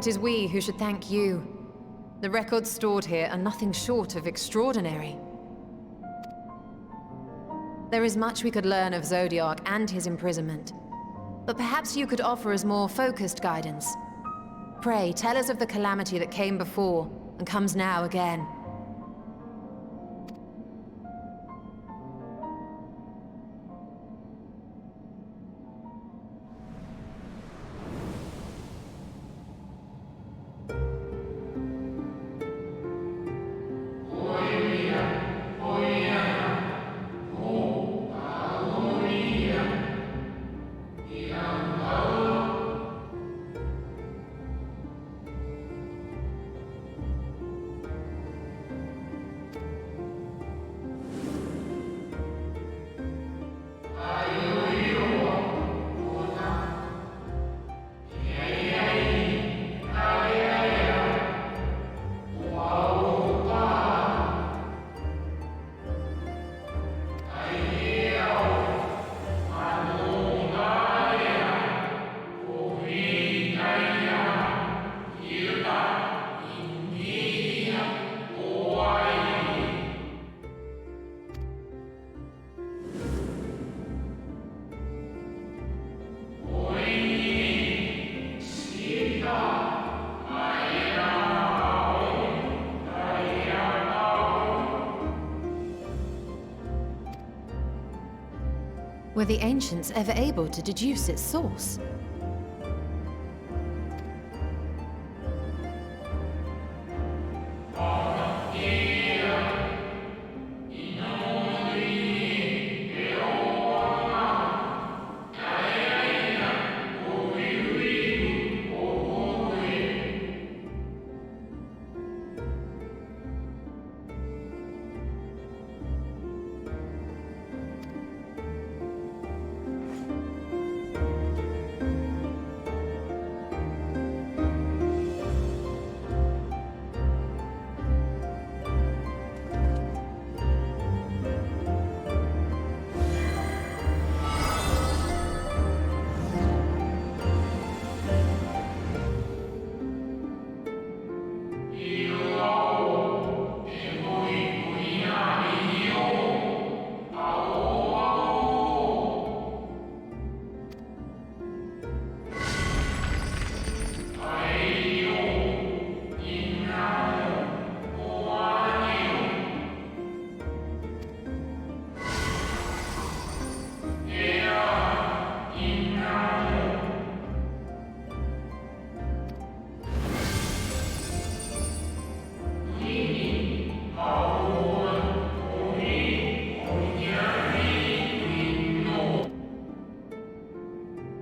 It is we who should thank you. The records stored here are nothing short of extraordinary. There is much we could learn of Zodiac and his imprisonment, but perhaps you could offer us more focused guidance. Pray, tell us of the calamity that came before and comes now again. Were the ancients ever able to deduce its source?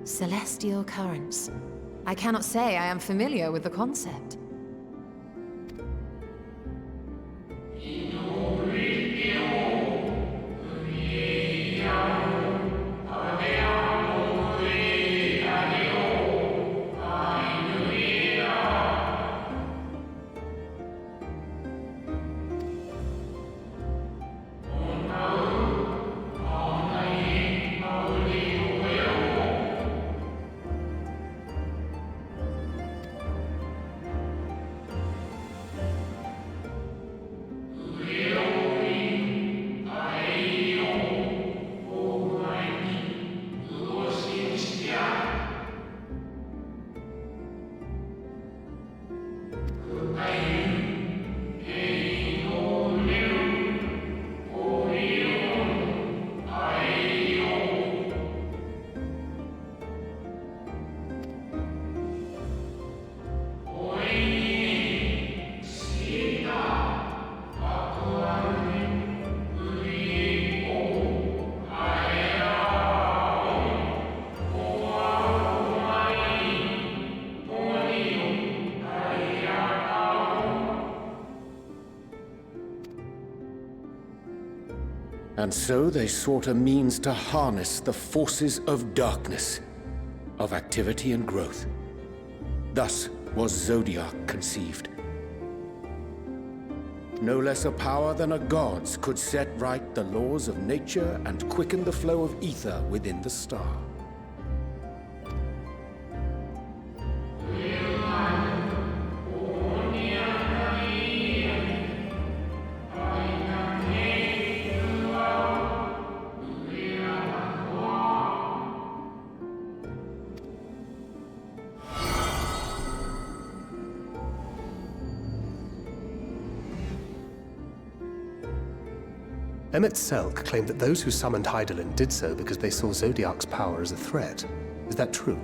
Celestial currents. I cannot say I am familiar with the concept. And so they sought a means to harness the forces of darkness, of activity and growth. Thus was Zodiac conceived. No less a power than a god's could set right the laws of nature and quicken the flow of ether within the star. Selk claimed that those who summoned Hydaelyn did so because they saw Zodiac's power as a threat. Is that true?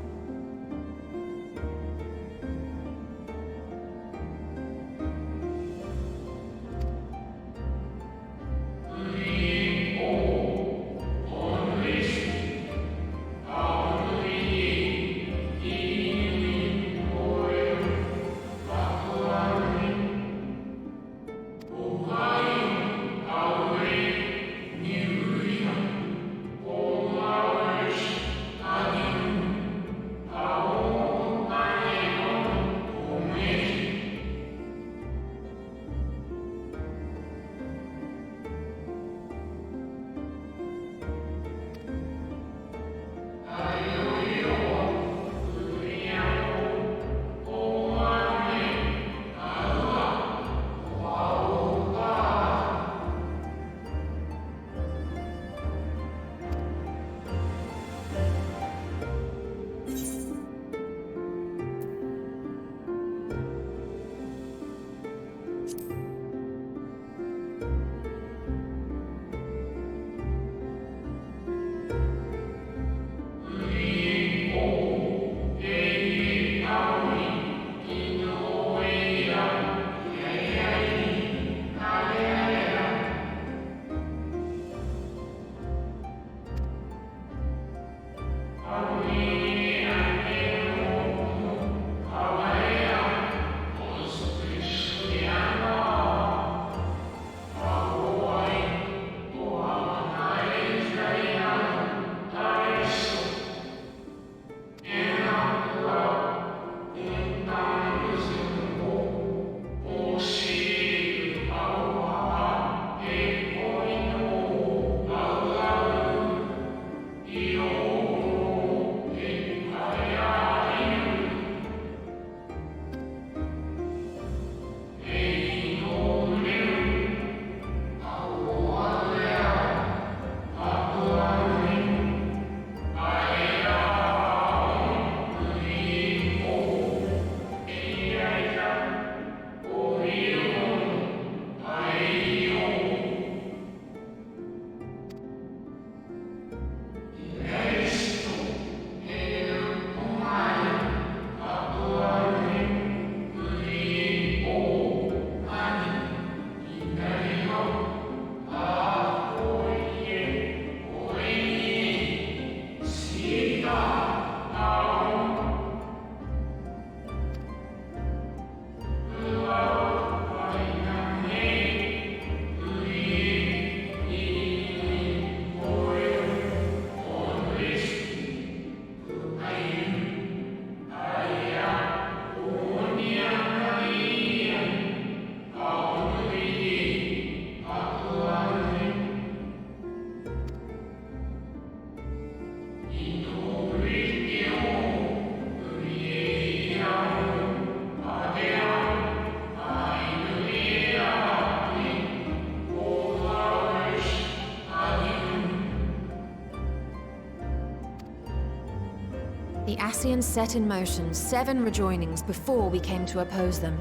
The Ascians set in motion 7 rejoinings before we came to oppose them.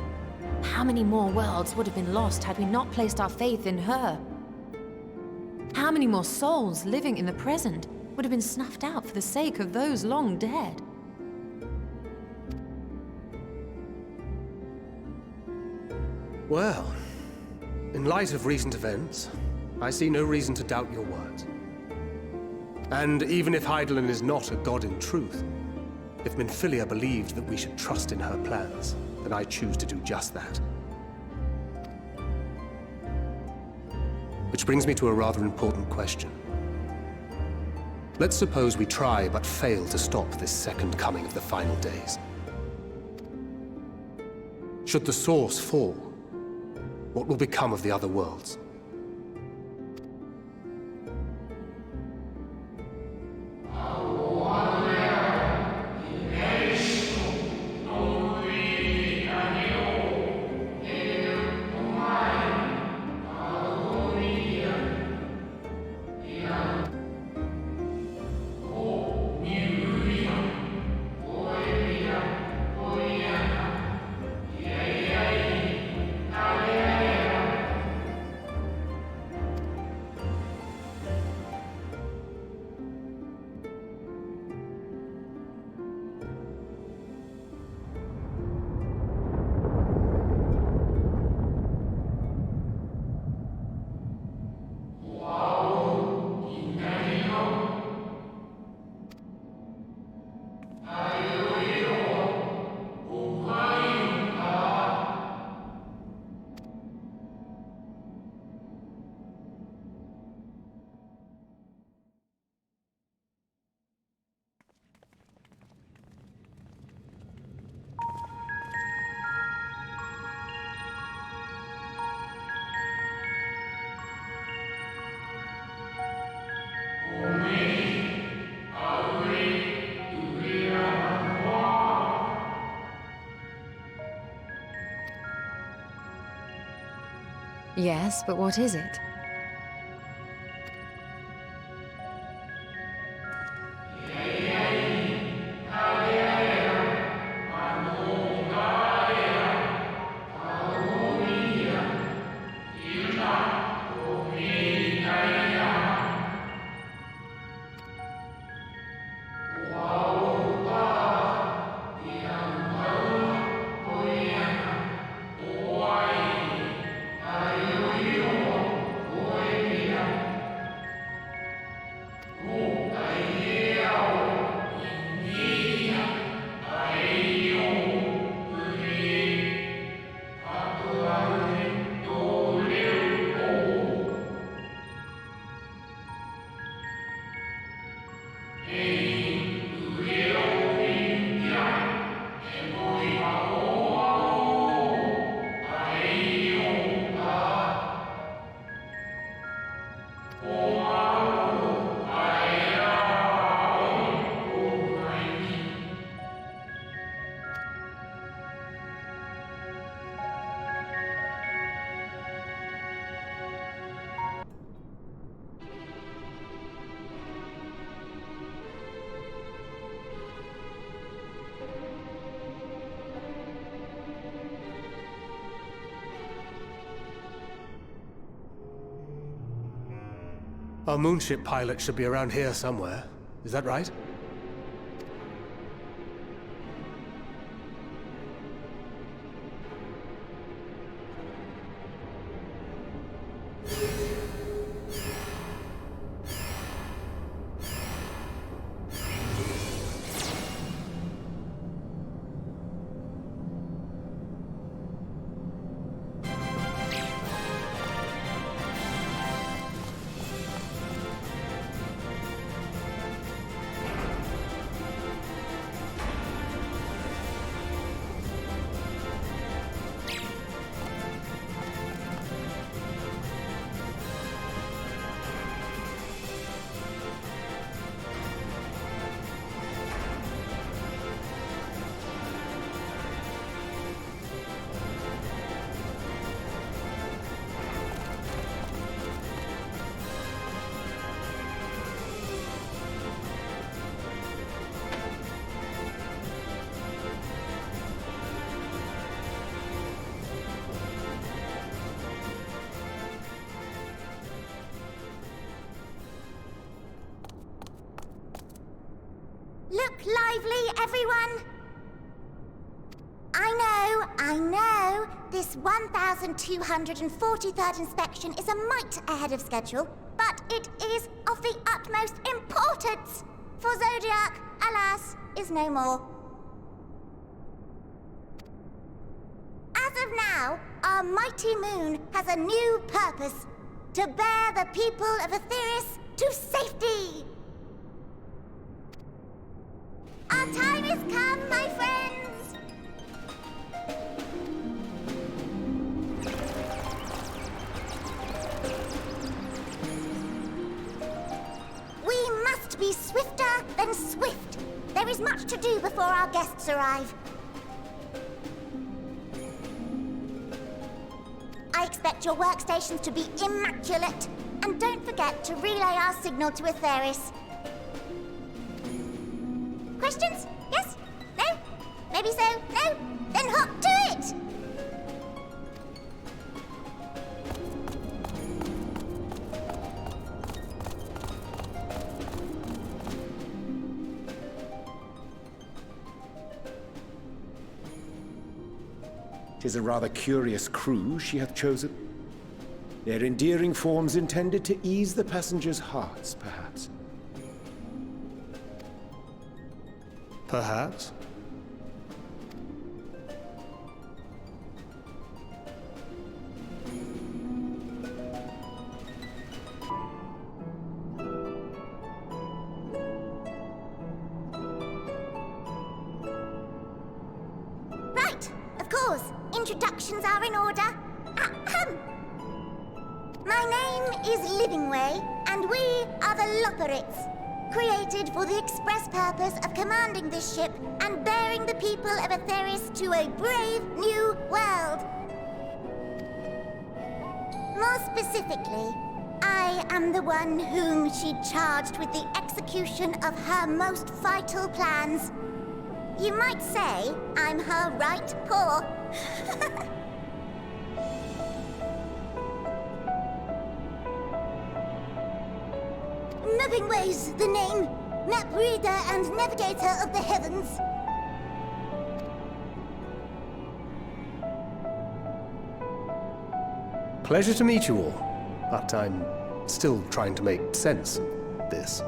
How many more worlds would have been lost had we not placed our faith in her? How many more souls living in the present would have been snuffed out for the sake of those long dead? Well, in light of recent events, I see no reason to doubt your words. And even if Hydaelyn is not a god in truth, if Minfilia believed that we should trust in her plans, then I choose to do just that. Which brings me to a rather important question. Let's suppose we try but fail to stop this second coming of the final days. Should the source fall, what will become of the other worlds? Yes, but what is it? Our moonship pilot should be around here somewhere. Is that right? Look lively, everyone! I know, this 1243rd inspection is a mite ahead of schedule, but it is of the utmost importance, for Zodiac, alas, is no more. As of now, our mighty moon has a new purpose, to bear the people of Aetheris to safety! Our time has come, my friends! We must be swifter than swift. There is much to do before our guests arrive. I expect your workstations to be immaculate. And don't forget to relay our signal to Aetheris. Questions? Yes? No? Maybe so? No? Then hop to it! "'Tis a rather curious crew she hath chosen. Their endearing forms intended to ease the passengers' hearts, perhaps." Perhaps. Right, of course. Introductions are in order. Ahem. My name is Livingway, and we are the Lotharites, created for the express purpose of commanding this ship and bearing the people of Aetheris to a brave new world. More specifically, I am the one whom she charged with the execution of her most vital plans. You might say I'm her right paw. Mapping Ways, the name. Map reader and navigator of the heavens. Pleasure to meet you all, but I'm still trying to make sense of this.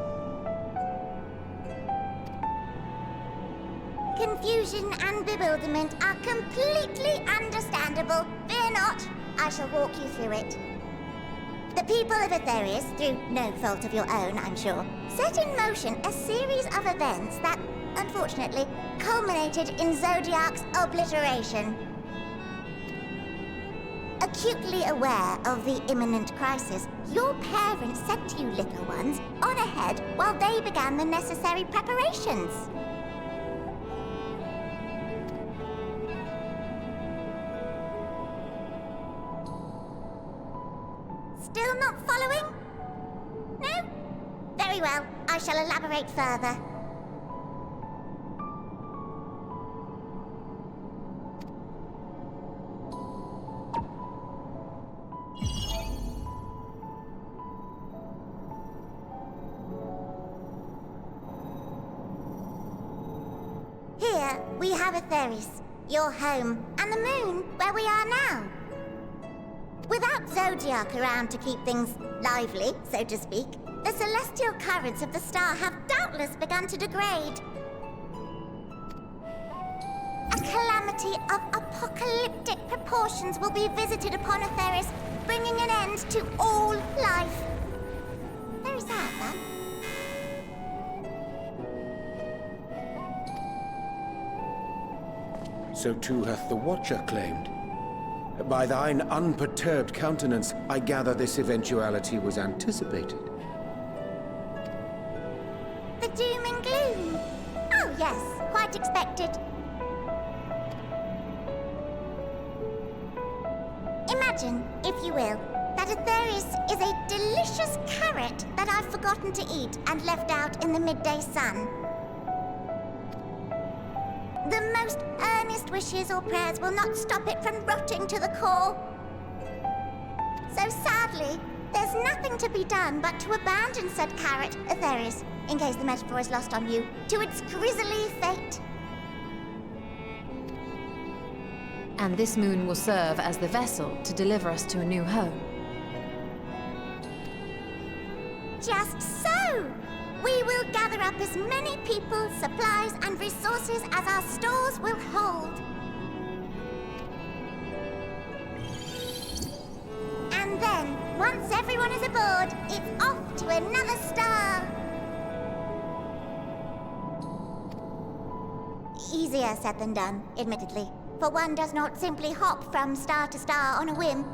Confusion and bewilderment are completely understandable. Fear not, I shall walk you through it. The people of Aetherius, through no fault of your own, I'm sure, set in motion a series of events that, unfortunately, culminated in Zodiac's obliteration. Acutely aware of the imminent crisis, your parents sent you little ones on ahead while they began the necessary preparations. Still not following? No? Very well, I shall elaborate further. Here, we have Aetherius, your home, and the moon, where we are now. Without Zodiac around to keep things lively, so to speak, the celestial currents of the star have doubtless begun to degrade. A calamity of apocalyptic proportions will be visited upon Aetherius, bringing an end to all life. Very sad, that. So too hath the Watcher claimed. By thine unperturbed countenance, I gather this eventuality was anticipated. The doom and gloom. Oh yes, quite expected. Imagine, if you will, that Aetherius is a delicious carrot that I've forgotten to eat and left out in the midday sun. The most earnest wishes or prayers will not stop it from rotting to the core. So sadly, there's nothing to be done but to abandon said carrot, Aetherius, in case the metaphor is lost on you, to its grisly fate. And this moon will serve as the vessel to deliver us to a new home. Just so! We will gather up as many people, supplies, and resources as our stores will hold. And then, once everyone is aboard, it's off to another star. Easier said than done, admittedly, for one does not simply hop from star to star on a whim.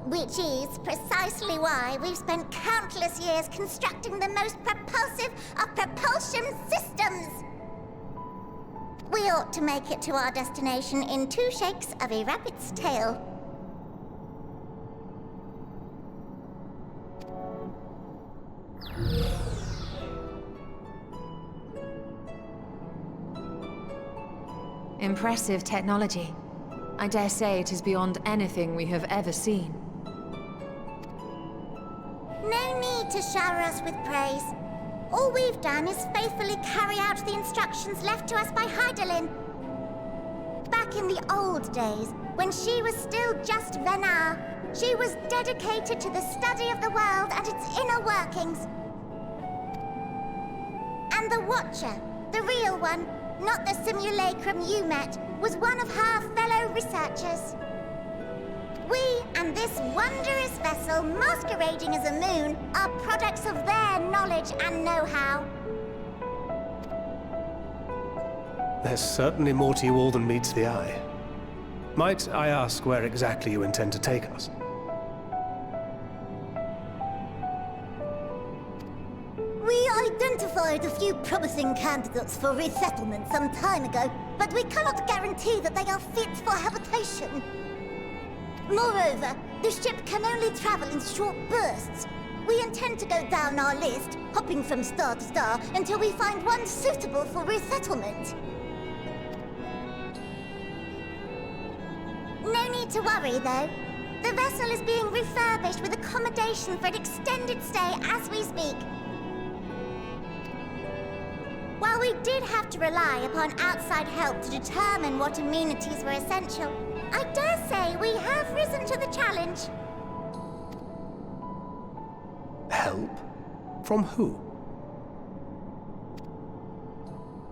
Which is precisely why we've spent countless years constructing the most propulsive of propulsion systems. We ought to make it to our destination in 2 shakes of a rabbit's tail. Impressive technology. I dare say it is beyond anything we have ever seen. No need to shower us with praise. All we've done is faithfully carry out the instructions left to us by Hydaelyn. Back in the old days, when she was still just Venar, she was dedicated to the study of the world and its inner workings. And the Watcher, the real one, not the simulacrum you met, was one of her fellow researchers. We and this wondrous vessel masquerading as a moon are products of their knowledge and know-how. There's certainly more to you all than meets the eye. Might I ask where exactly you intend to take us? We identified a few promising candidates for resettlement some time ago, but we cannot guarantee that they are fit for habitation. Moreover, The ship can only travel in short bursts. We intend to go down our list, hopping from star to star, until we find one suitable for resettlement. No need to worry, though. The vessel is being refurbished with accommodation for an extended stay as we speak. While we did have to rely upon outside help to determine what amenities were essential, I dare say we have risen to the challenge. Help? From who?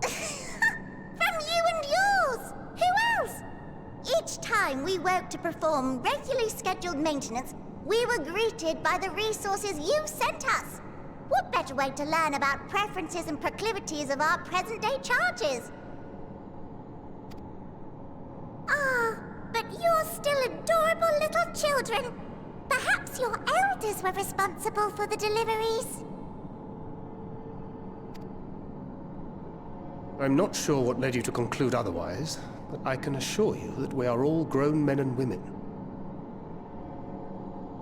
From you and yours! Who else? Each time we woke to perform regularly scheduled maintenance, we were greeted by the resources you sent us. What better way to learn about preferences and proclivities of our present-day charges? Ah, but you're still adorable little children. Perhaps your elders were responsible for the deliveries. I'm not sure what led you to conclude otherwise, but I can assure you that we are all grown men and women.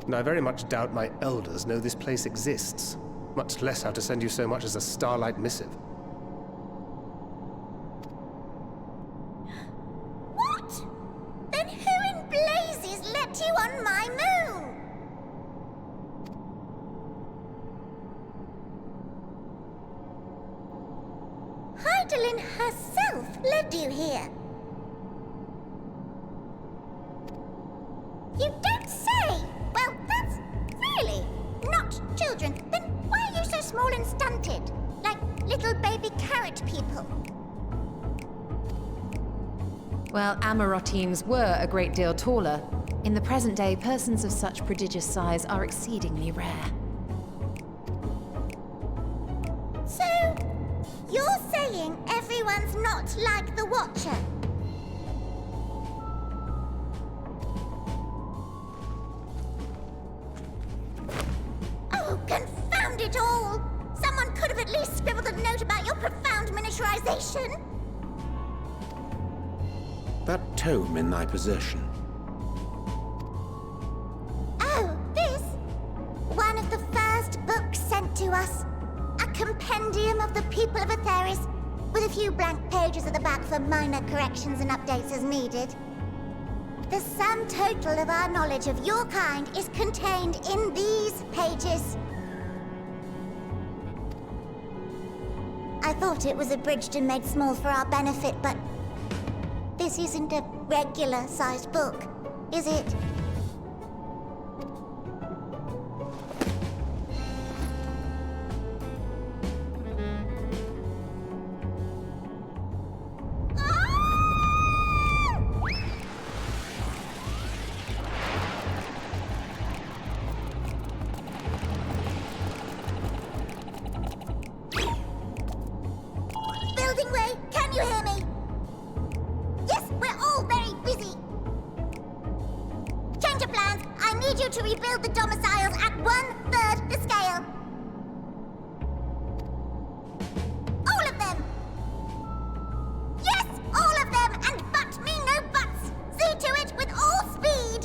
And I very much doubt my elders know this place exists, much less how to send you so much as a starlight missive. What? Then who in blazes let you on my moon? Heidelin herself led you here. You don't say! Well, that's really not children. Then why are you so small and stunted? Like little baby carrot people. Well, Amarotines were a great deal taller. In the present day, persons of such prodigious size are exceedingly rare. So, you're saying everyone's not like the Watcher? Oh, confound it all! Someone could have at least scribbled a note about your profound miniaturization. That tome in thy possession. Oh, this? One of the first books sent to us. A compendium of the people of Aetheris, with a few blank pages at the back for minor corrections and updates as needed. The sum total of our knowledge of your kind is contained in these pages. I thought it was abridged and made small for our benefit, but this isn't a regular-sized book, is it? Building Way, can you hear me? Yes, we're all very busy. Change of plans. I need you to rebuild the domiciles at 1/3 the scale. All of them. Yes, all of them, and but me no buts. See to it with all speed.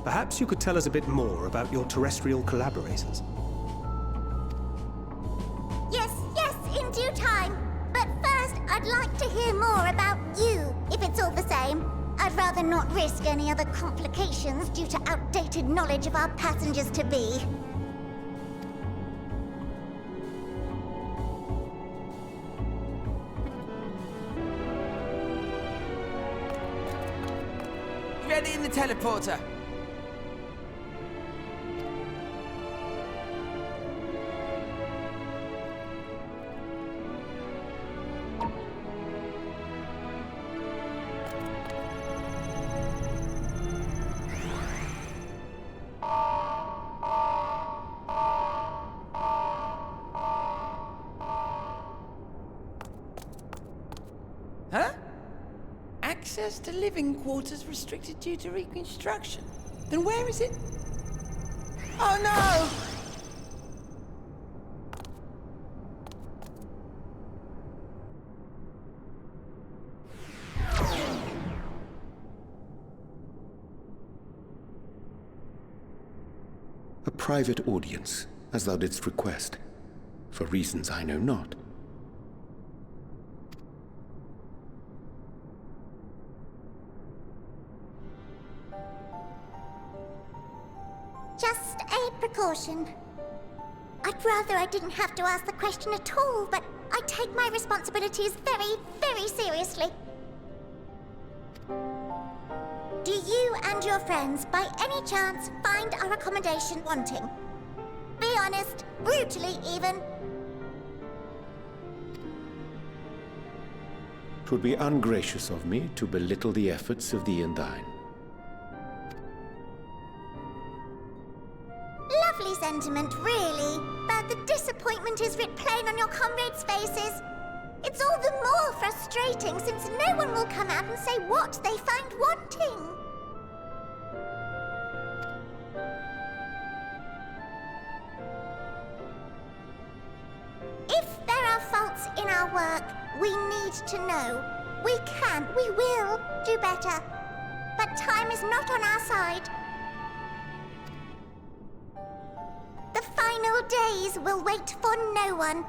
Perhaps you could tell us a bit more about your terrestrial collaborators. Yes, in due time. But first, I'd like to hear more about you, if it's all the same. I'd rather not risk any other complications due to outdated knowledge of our passengers-to-be. Ready in the teleporter. Huh? Access to living quarters restricted due to reconstruction. Then where is it? Oh no! private audience, as thou didst request, for reasons I know not. Just a precaution. I'd rather I didn't have to ask the question at all, but I take my responsibilities very, very seriously. Do you and your friends, by any chance, find our accommodation wanting? Be honest, brutally even. 'Twould be ungracious of me to belittle the efforts of thee and thine. Lovely sentiment, really. But the disappointment is writ plain on your comrades' faces. It's all the more frustrating since no one will come out and say what they find wanting. If there are faults in our work, we need to know. We can, we will do better. But time is not on our side. The final days will wait for no one.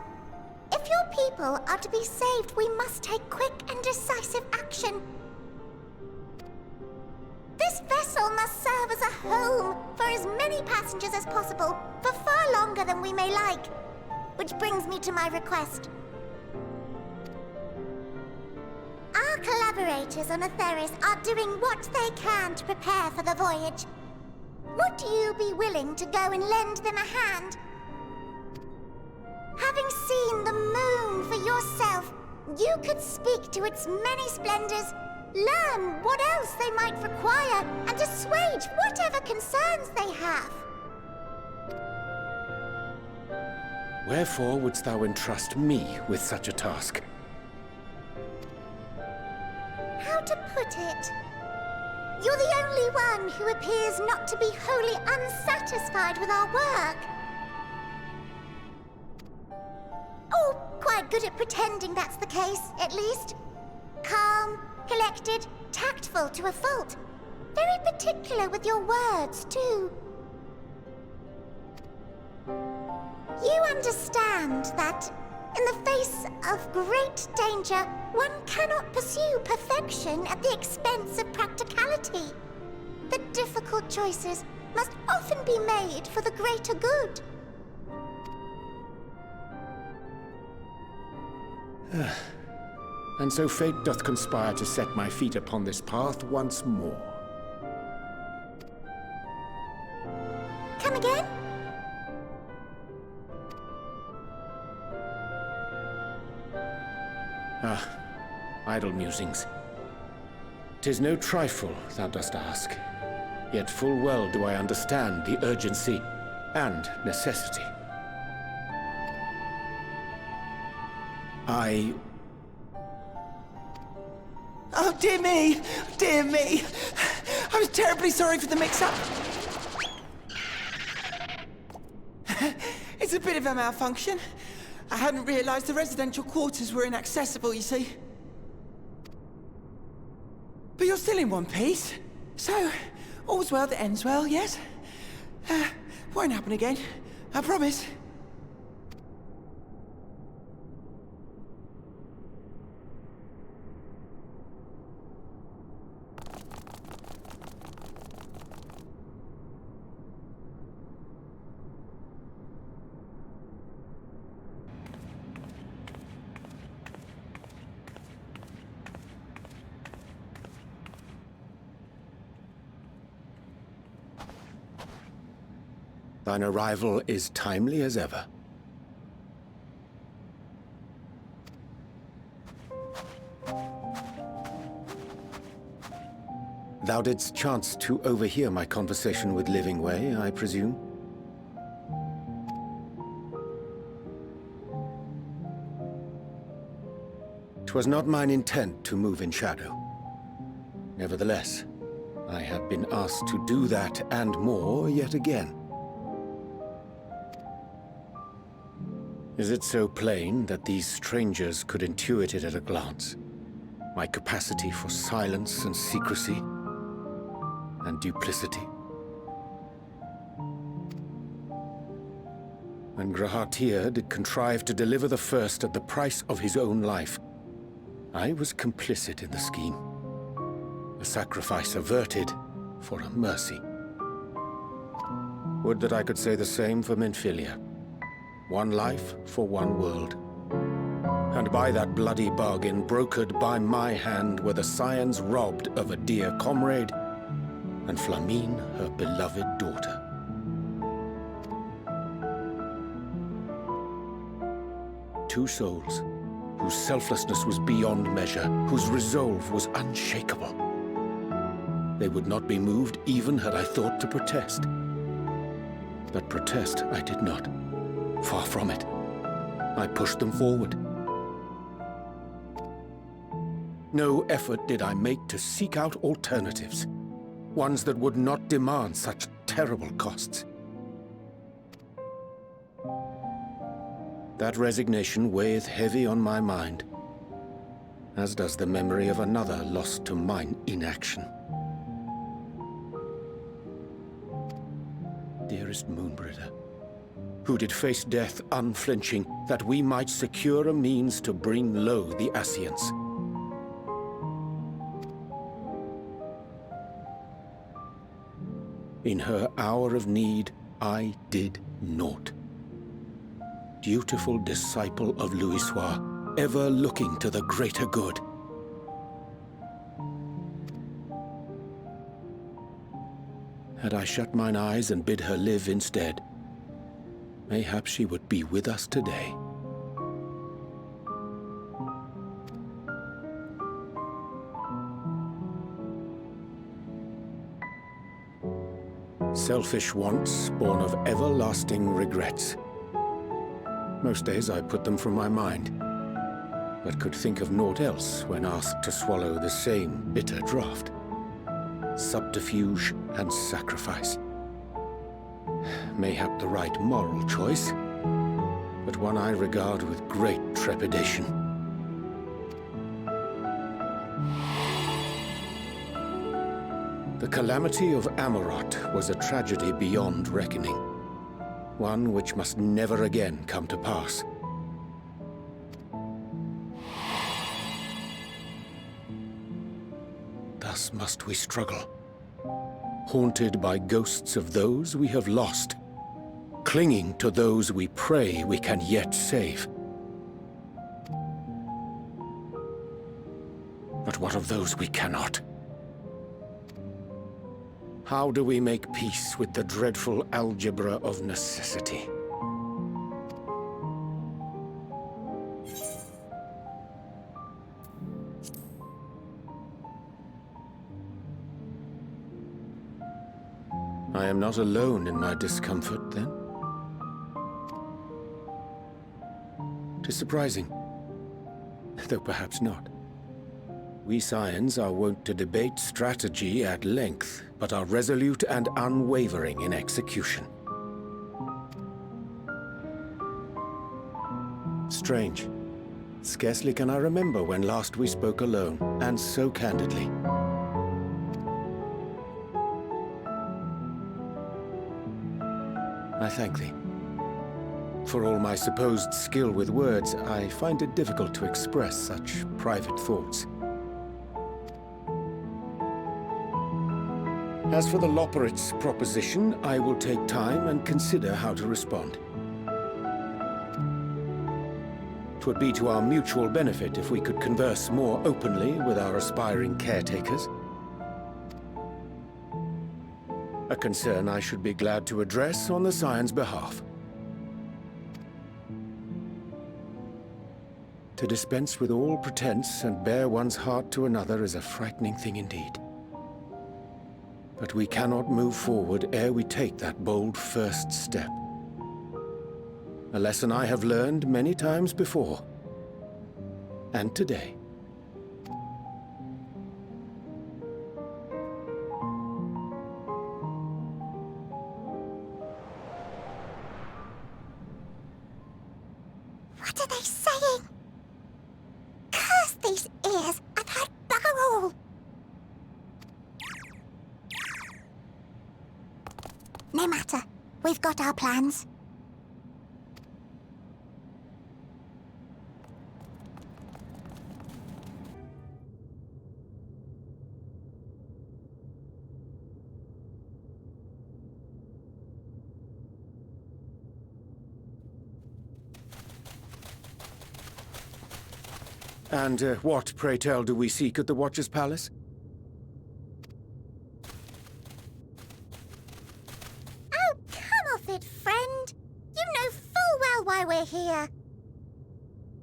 If your people are to be saved, we must take quick and decisive action. This vessel must serve as a home for as many passengers as possible, for far longer than we may like. Which brings me to my request. Our collaborators on Aetheris are doing what they can to prepare for the voyage. Would you be willing to go and lend them a hand? Having seen the moon for yourself, you could speak to its many splendors, learn what else they might require, and assuage whatever concerns they have. Wherefore wouldst thou entrust me with such a task? How to put it? You're the only one who appears not to be wholly unsatisfied with our work. Oh, quite good at pretending that's the case, at least. Calm, collected, tactful to a fault. Very particular with your words, too. You understand that, in the face of great danger, one cannot pursue perfection at the expense of practicality. The difficult choices must often be made for the greater good. And so fate doth conspire to set my feet upon this path once more. Come again? Idle musings. 'Tis no trifle thou dost ask, yet full well do I understand the urgency and necessity. Oh, dear me! Dear me! I'm terribly sorry for the mix-up. It's a bit of a malfunction. I hadn't realized the residential quarters were inaccessible, you see. But you're still in one piece. So, all's well that ends well, yes? Won't happen again. I promise. Thine arrival is timely as ever. Thou didst chance to overhear my conversation with Livingway, I presume? 'Twas not mine intent to move in shadow. Nevertheless, I have been asked to do that and more yet again. Is it so plain that these strangers could intuit it at a glance? My capacity for silence and secrecy and duplicity? when Grahatir did contrive to deliver the first at the price of his own life, I was complicit in the scheme. A sacrifice averted for a mercy. Would that I could say the same for Minfilia. One life for one world. And by that bloody bargain brokered by my hand were the Scions robbed of a dear comrade, and Flamine her beloved daughter. Two souls, whose selflessness was beyond measure, whose resolve was unshakable. They would not be moved even had I thought to protest. But protest I did not. Far from it. I pushed them forward. No effort did I make to seek out alternatives, ones that would not demand such terrible costs. That resignation weigheth heavy on my mind, as does the memory of another lost to mine inaction. Dearest Moonbringer, who did face death unflinching, that we might secure a means to bring low the Ascients. In her hour of need, I did naught. Dutiful disciple of Louisoix, ever looking to the greater good. Had I shut mine eyes and bid her live instead, mayhap she would be with us today. Selfish wants born of everlasting regrets. Most days I put them from my mind, but could think of naught else when asked to swallow the same bitter draught. Subterfuge and sacrifice. Mayhap the right moral choice, but one I regard with great trepidation. The calamity of Amarot was a tragedy beyond reckoning. One which must never again come to pass. Thus must we struggle, haunted by ghosts of those we have lost, clinging to those we pray we can yet save. But what of those we cannot? How do we make peace with the dreadful algebra of necessity? I am not alone in my discomfort, then? 'Tis surprising, though perhaps not. We Scions are wont to debate strategy at length, but are resolute and unwavering in execution. Strange. Scarcely can I remember when last we spoke alone, and so candidly. I thank thee. For all my supposed skill with words, I find it difficult to express such private thoughts. As for the Loporrit's proposition, I will take time and consider how to respond. 'Twould be to our mutual benefit if we could converse more openly with our aspiring caretakers. A concern I should be glad to address on the Scion's behalf. To dispense with all pretense and bare one's heart to another is a frightening thing indeed. But we cannot move forward ere we take that bold first step. A lesson I have learned many times before. And today. What are they saying? Curse these ears! I've heard bugger all! No matter. We've got our plans. And what, pray tell, do we seek at the Watcher's Palace? Oh, come off it, friend. You know full well why we're here.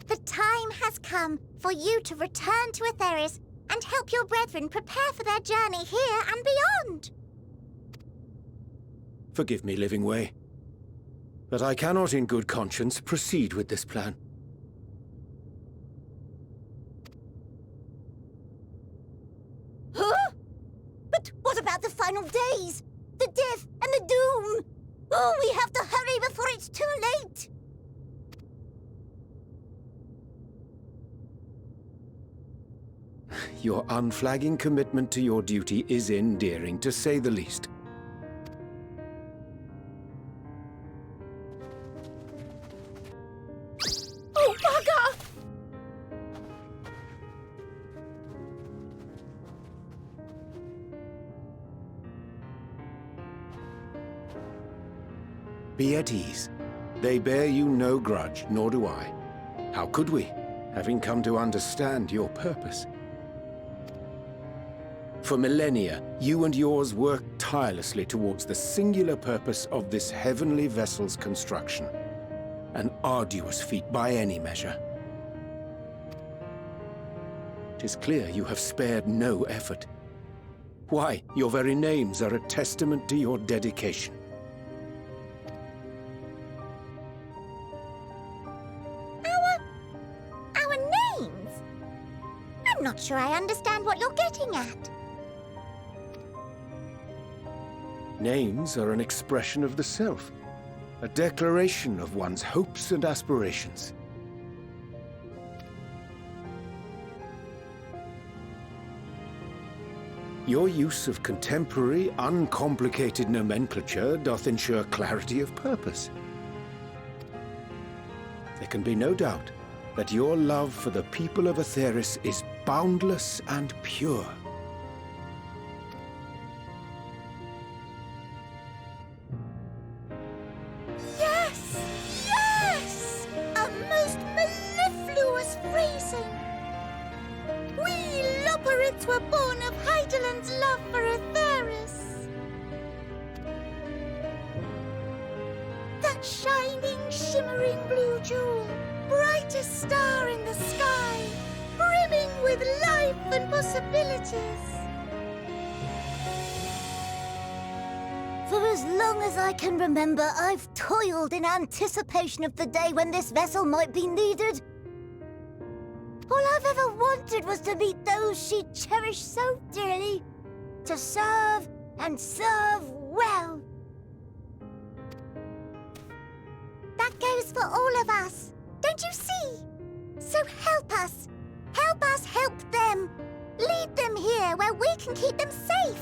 The time has come for you to return to Aetheris and help your brethren prepare for their journey here and beyond. Forgive me, Living Way, but I cannot in good conscience proceed with this plan. Huh? But what about the final days? The death and the doom? Oh, we have to hurry before it's too late! Your unflagging commitment to your duty is endearing, to say the least. Oh, bugger! Be at ease. They bear you no grudge, nor do I. How could we, having come to understand your purpose? For millennia, you and yours worked tirelessly towards the singular purpose of this heavenly vessel's construction. An arduous feat by any measure. It is clear you have spared no effort. Why, your very names are a testament to your dedication. Our names? I'm not sure I understand what you're getting at. Names are an expression of the self, a declaration of one's hopes and aspirations. Your use of contemporary, uncomplicated nomenclature doth ensure clarity of purpose. There can be no doubt that your love for the people of Aetheris is boundless and pure. Yes! A most mellifluous phrasing! We Loporrits were born of Hydaelyn's love for Aetheris. That shining, shimmering blue jewel, brightest star in the sky, brimming with life and possibilities. For as long as I can remember, I've toiled in anticipation of the day when this vessel might be needed. All I've ever wanted was to meet those she cherished so dearly, to serve and serve well. That goes for all of us, don't you see? So help us help them. Lead them here where we can keep them safe.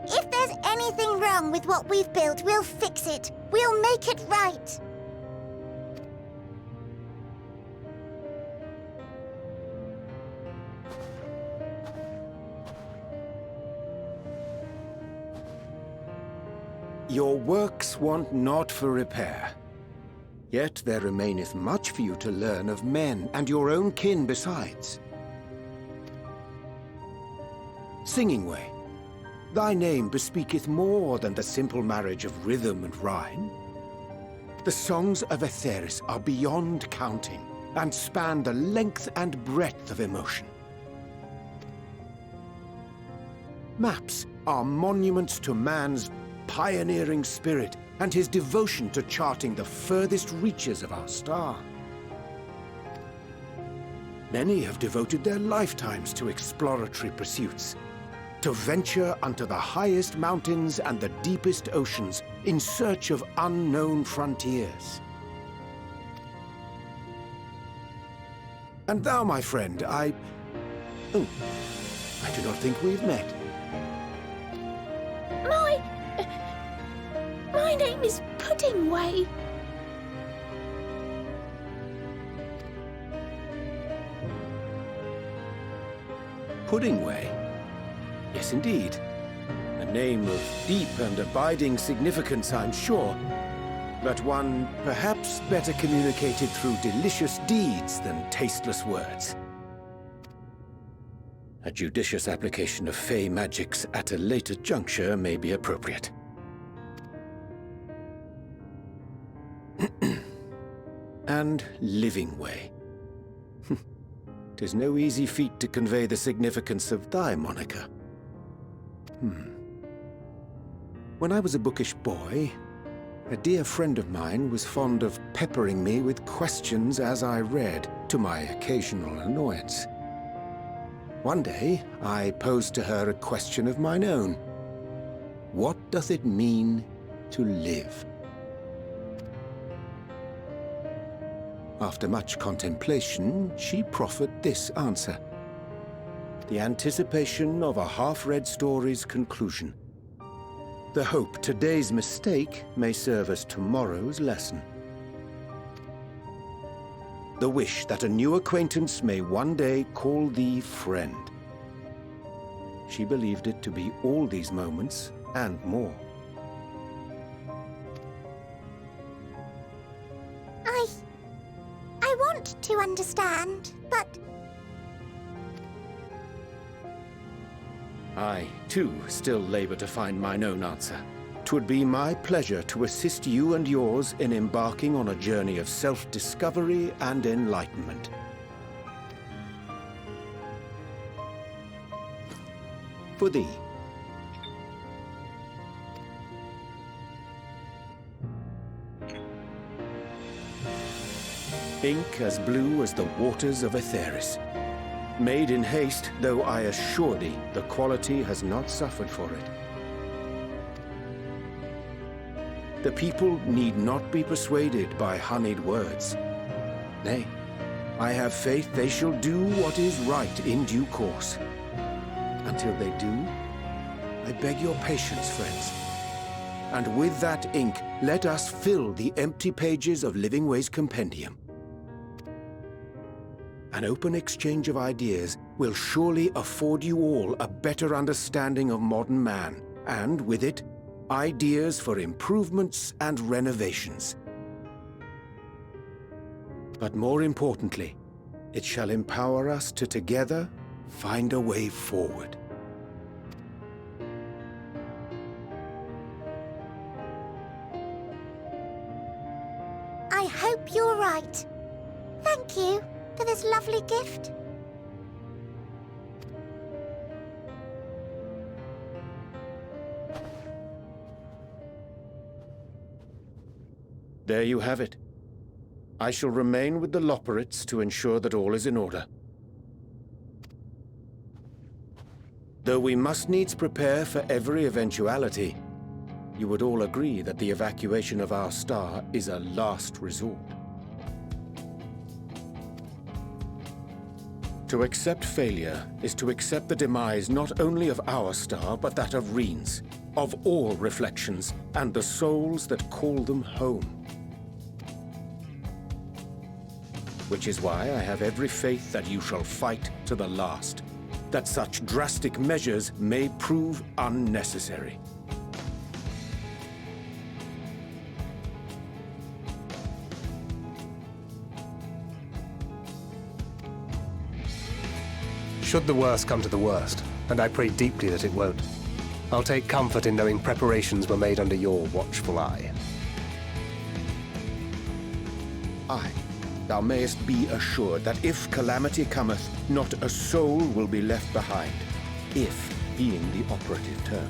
If there's anything wrong with what we've built, we'll fix it. We'll make it right. Your works want not for repair. Yet there remaineth much for you to learn of men and your own kin besides. Singing Way, thy name bespeaketh more than the simple marriage of rhythm and rhyme. The songs of Aetheris are beyond counting, and span the length and breadth of emotion. Maps are monuments to man's pioneering spirit and his devotion to charting the furthest reaches of our star. Many have devoted their lifetimes to exploratory pursuits, to venture unto the highest mountains and the deepest oceans in search of unknown frontiers. And thou, my friend, I do not think we've met. My name is Puddingway. Puddingway? Yes, indeed. A name of deep and abiding significance, I'm sure. but one perhaps better communicated through delicious deeds than tasteless words. A judicious application of fey magics at a later juncture may be appropriate. And living way. 'Tis no easy feat to convey the significance of thy moniker. When I was a bookish boy, a dear friend of mine was fond of peppering me with questions as I read, to my occasional annoyance. One day, I posed to her a question of mine own. What doth it mean to live? After much contemplation, she proffered this answer. The anticipation of a half-read story's conclusion. The hope today's mistake may serve as tomorrow's lesson. The wish that a new acquaintance may one day call thee friend. She believed it to be all these moments and more. I want to understand, but... I, too, still labor to find mine own answer. 'Twould be my pleasure to assist you and yours in embarking on a journey of self-discovery and enlightenment. For thee. Ink as blue as the waters of Aetheris. Made in haste, though I assure thee, the quality has not suffered for it. The people need not be persuaded by honeyed words. Nay, I have faith they shall do what is right in due course. Until they do, I beg your patience, friends. And with that ink, let us fill the empty pages of Livingway's compendium. An open exchange of ideas will surely afford you all a better understanding of modern man, and with it, ideas for improvements and renovations. But more importantly, it shall empower us to together find a way forward. I hope you're right. Thank you for this lovely gift. There you have it. I shall remain with the Loporrits to ensure that all is in order. Though we must needs prepare for every eventuality, you would all agree that the evacuation of our star is a last resort. To accept failure is to accept the demise not only of our star, but that of Reen's, of all reflections, and the souls that call them home. Which is why I have every faith that you shall fight to the last, that such drastic measures may prove unnecessary. Should the worst come to the worst, and I pray deeply that it won't, I'll take comfort in knowing preparations were made under your watchful eye. Aye, thou mayest be assured that if calamity cometh, not a soul will be left behind, if being the operative term.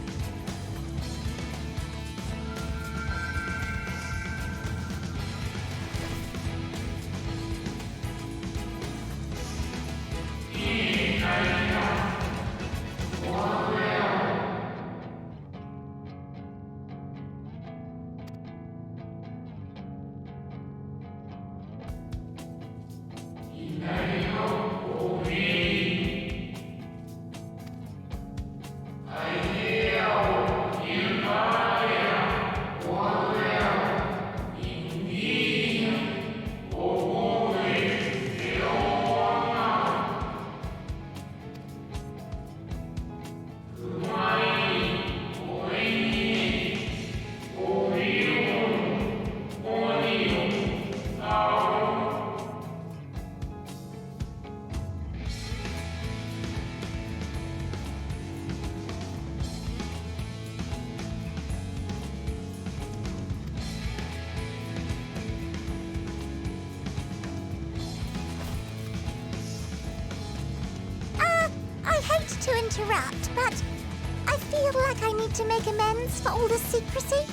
to interrupt, but I feel like I need to make amends for all the secrecy.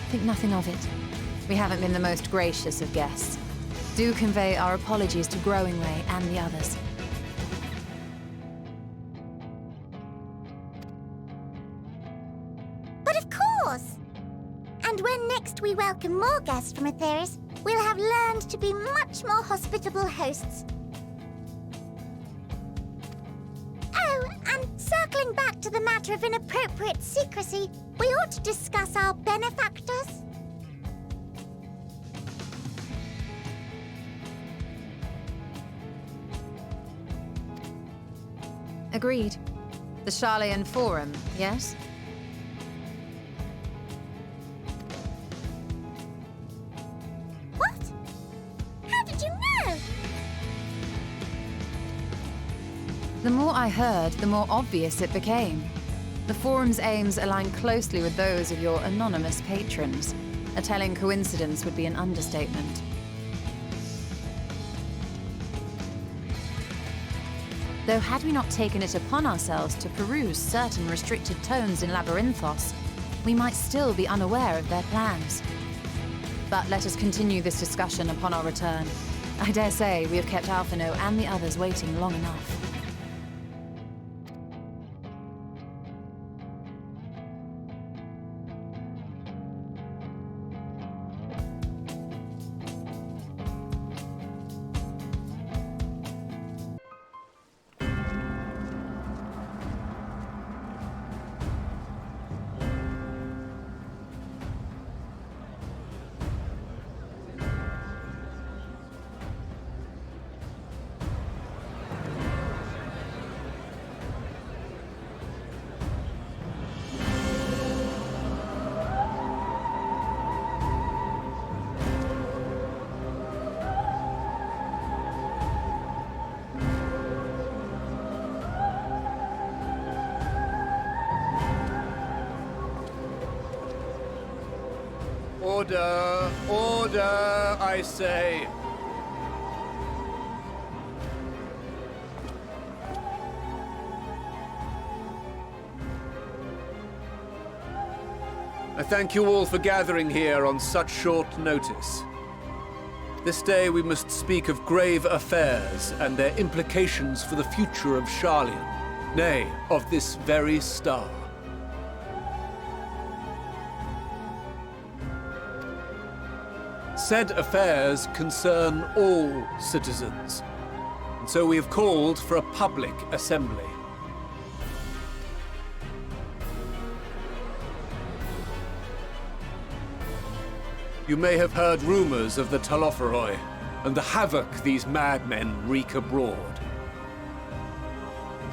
Think nothing of it. We haven't been the most gracious of guests. Do convey our apologies to Growingway and the others. But of course! And when next we welcome more guests from Aetheris, we'll have learned to be much more hospitable hosts. Oh, and circling back to the matter of inappropriate secrecy, we ought to discuss our benefactors. Agreed. The Sharlayan Forum, yes? What? How did you know? The more I heard, the more obvious it became. The Forum's aims align closely with those of your anonymous patrons. A telling coincidence would be an understatement. Though had we not taken it upon ourselves to peruse certain restricted tones in Labyrinthos, we might still be unaware of their plans. But let us continue this discussion upon our return. I dare say we have kept Alphino and the others waiting long enough. Order! Order, I say! I thank you all for gathering here on such short notice. This day we must speak of grave affairs and their implications for the future of Sharlayan, nay, of this very star. Said affairs concern all citizens, and so we have called for a public assembly. You may have heard rumors of the Telophoroi and the havoc these madmen wreak abroad.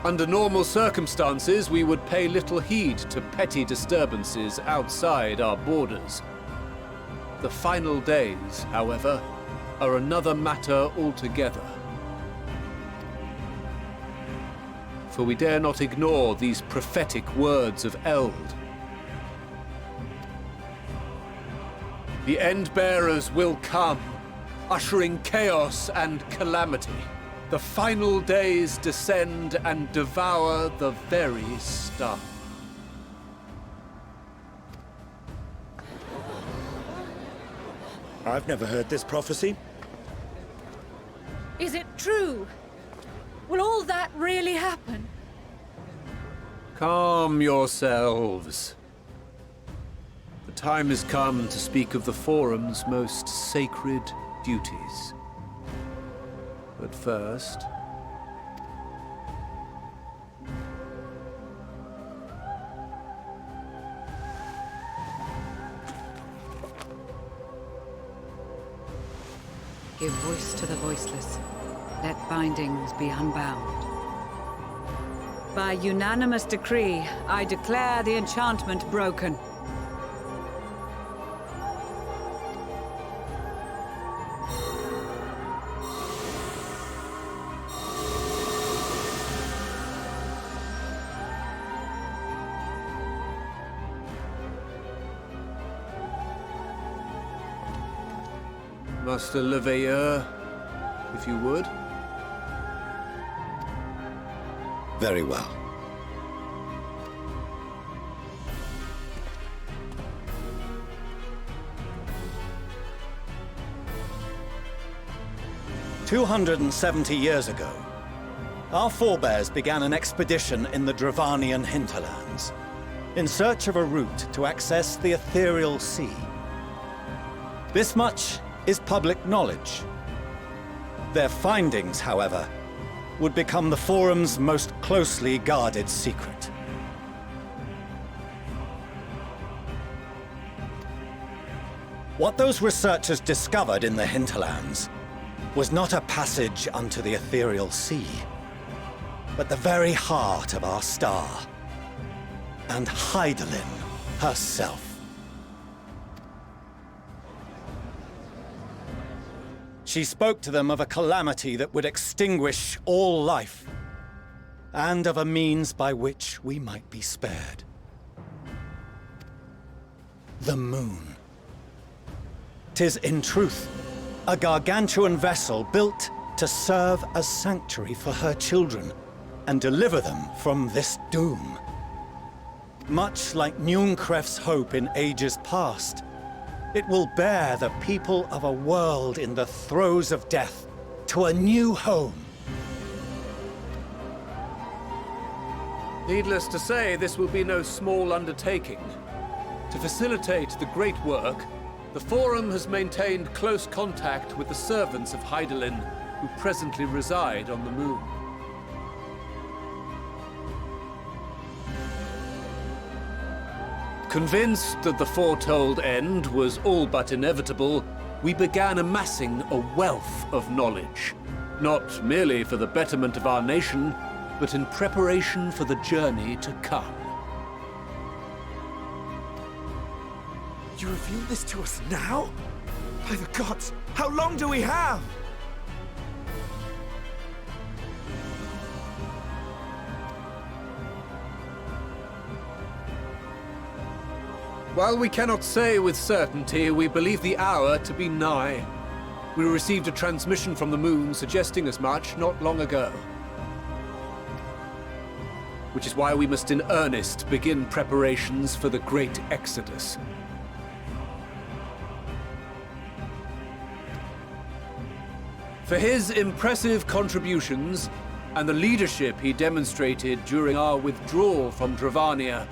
Under normal circumstances, we would pay little heed to petty disturbances outside our borders. The final days, however, are another matter altogether. For we dare not ignore these prophetic words of Eld. The Endbearers will come, ushering chaos and calamity. The final days descend and devour the very star. I've never heard this prophecy. Is it true? Will all that really happen? Calm yourselves. The time has come to speak of the Forum's most sacred duties. But first... Give voice to the voiceless. Let bindings be unbound. By unanimous decree, I declare the enchantment broken. Master Leveilleur, if you would. Very well. "270 years ago, our forebears began an expedition in the Dravanian hinterlands, in search of a route to access the ethereal sea. This much is public knowledge. Their findings, however, would become the Forum's most closely guarded secret. What those researchers discovered in the hinterlands was not a passage unto the ethereal sea, but the very heart of our star, and Hydaelyn herself. She spoke to them of a calamity that would extinguish all life, and of a means by which we might be spared. The moon. 'Tis in truth a gargantuan vessel built to serve as sanctuary for her children and deliver them from this doom. Much like Nyxx's hope in ages past, it will bear the people of a world in the throes of death to a new home. Needless to say, this will be no small undertaking. To facilitate the great work, the Forum has maintained close contact with the servants of Hydaelyn, who presently reside on the moon. Convinced that the foretold end was all but inevitable, we began amassing a wealth of knowledge, not merely for the betterment of our nation, but in preparation for the journey to come. You reveal this to us now? By the gods, how long do we have? While we cannot say with certainty, we believe the hour to be nigh. We received a transmission from the moon suggesting as much not long ago. Which is why we must in earnest begin preparations for the great exodus. For his impressive contributions and the leadership he demonstrated during our withdrawal from Dravania,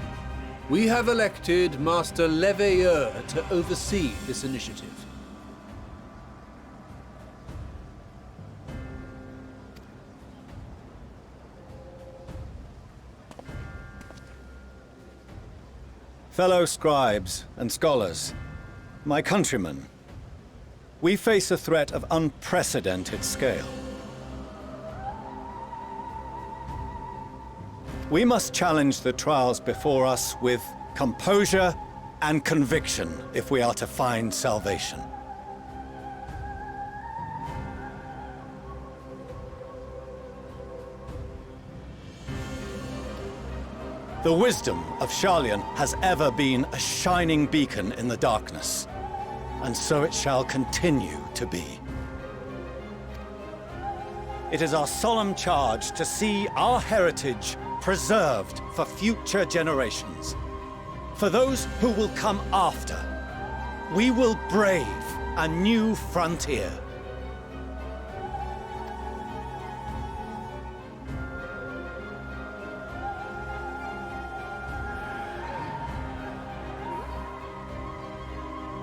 we have elected Master Leveilleur to oversee this initiative. Fellow scribes and scholars, my countrymen, we face a threat of unprecedented scale. We must challenge the trials before us with composure and conviction if we are to find salvation. The wisdom of Sharlayan has ever been a shining beacon in the darkness, and so it shall continue to be. It is our solemn charge to see our heritage preserved for future generations. For those who will come after, we will brave a new frontier.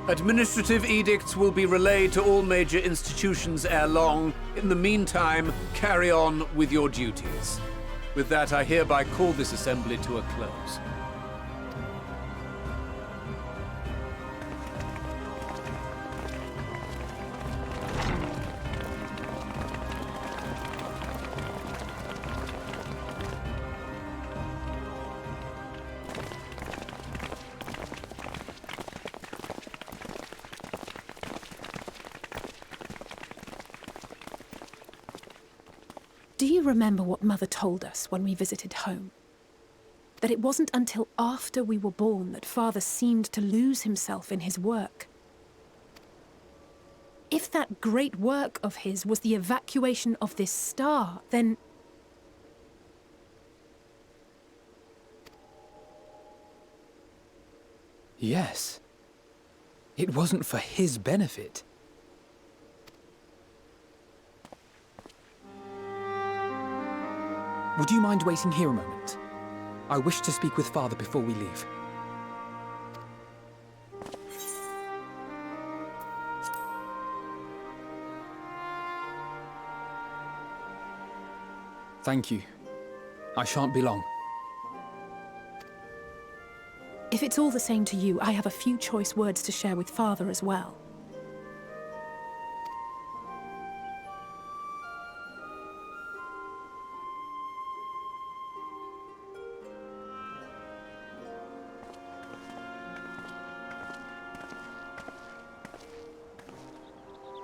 Administrative edicts will be relayed to all major institutions ere long. In the meantime, carry on with your duties. With that, I hereby call this assembly to a close. Do you remember what Mother told us when we visited home? That it wasn't until after we were born that Father seemed to lose himself in his work. If that great work of his was the evacuation of this star, then Yes. It wasn't for his benefit. Would you mind waiting here a moment? I wish to speak with Father before we leave. Thank you. I shan't be long. If it's all the same to you, I have a few choice words to share with Father as well.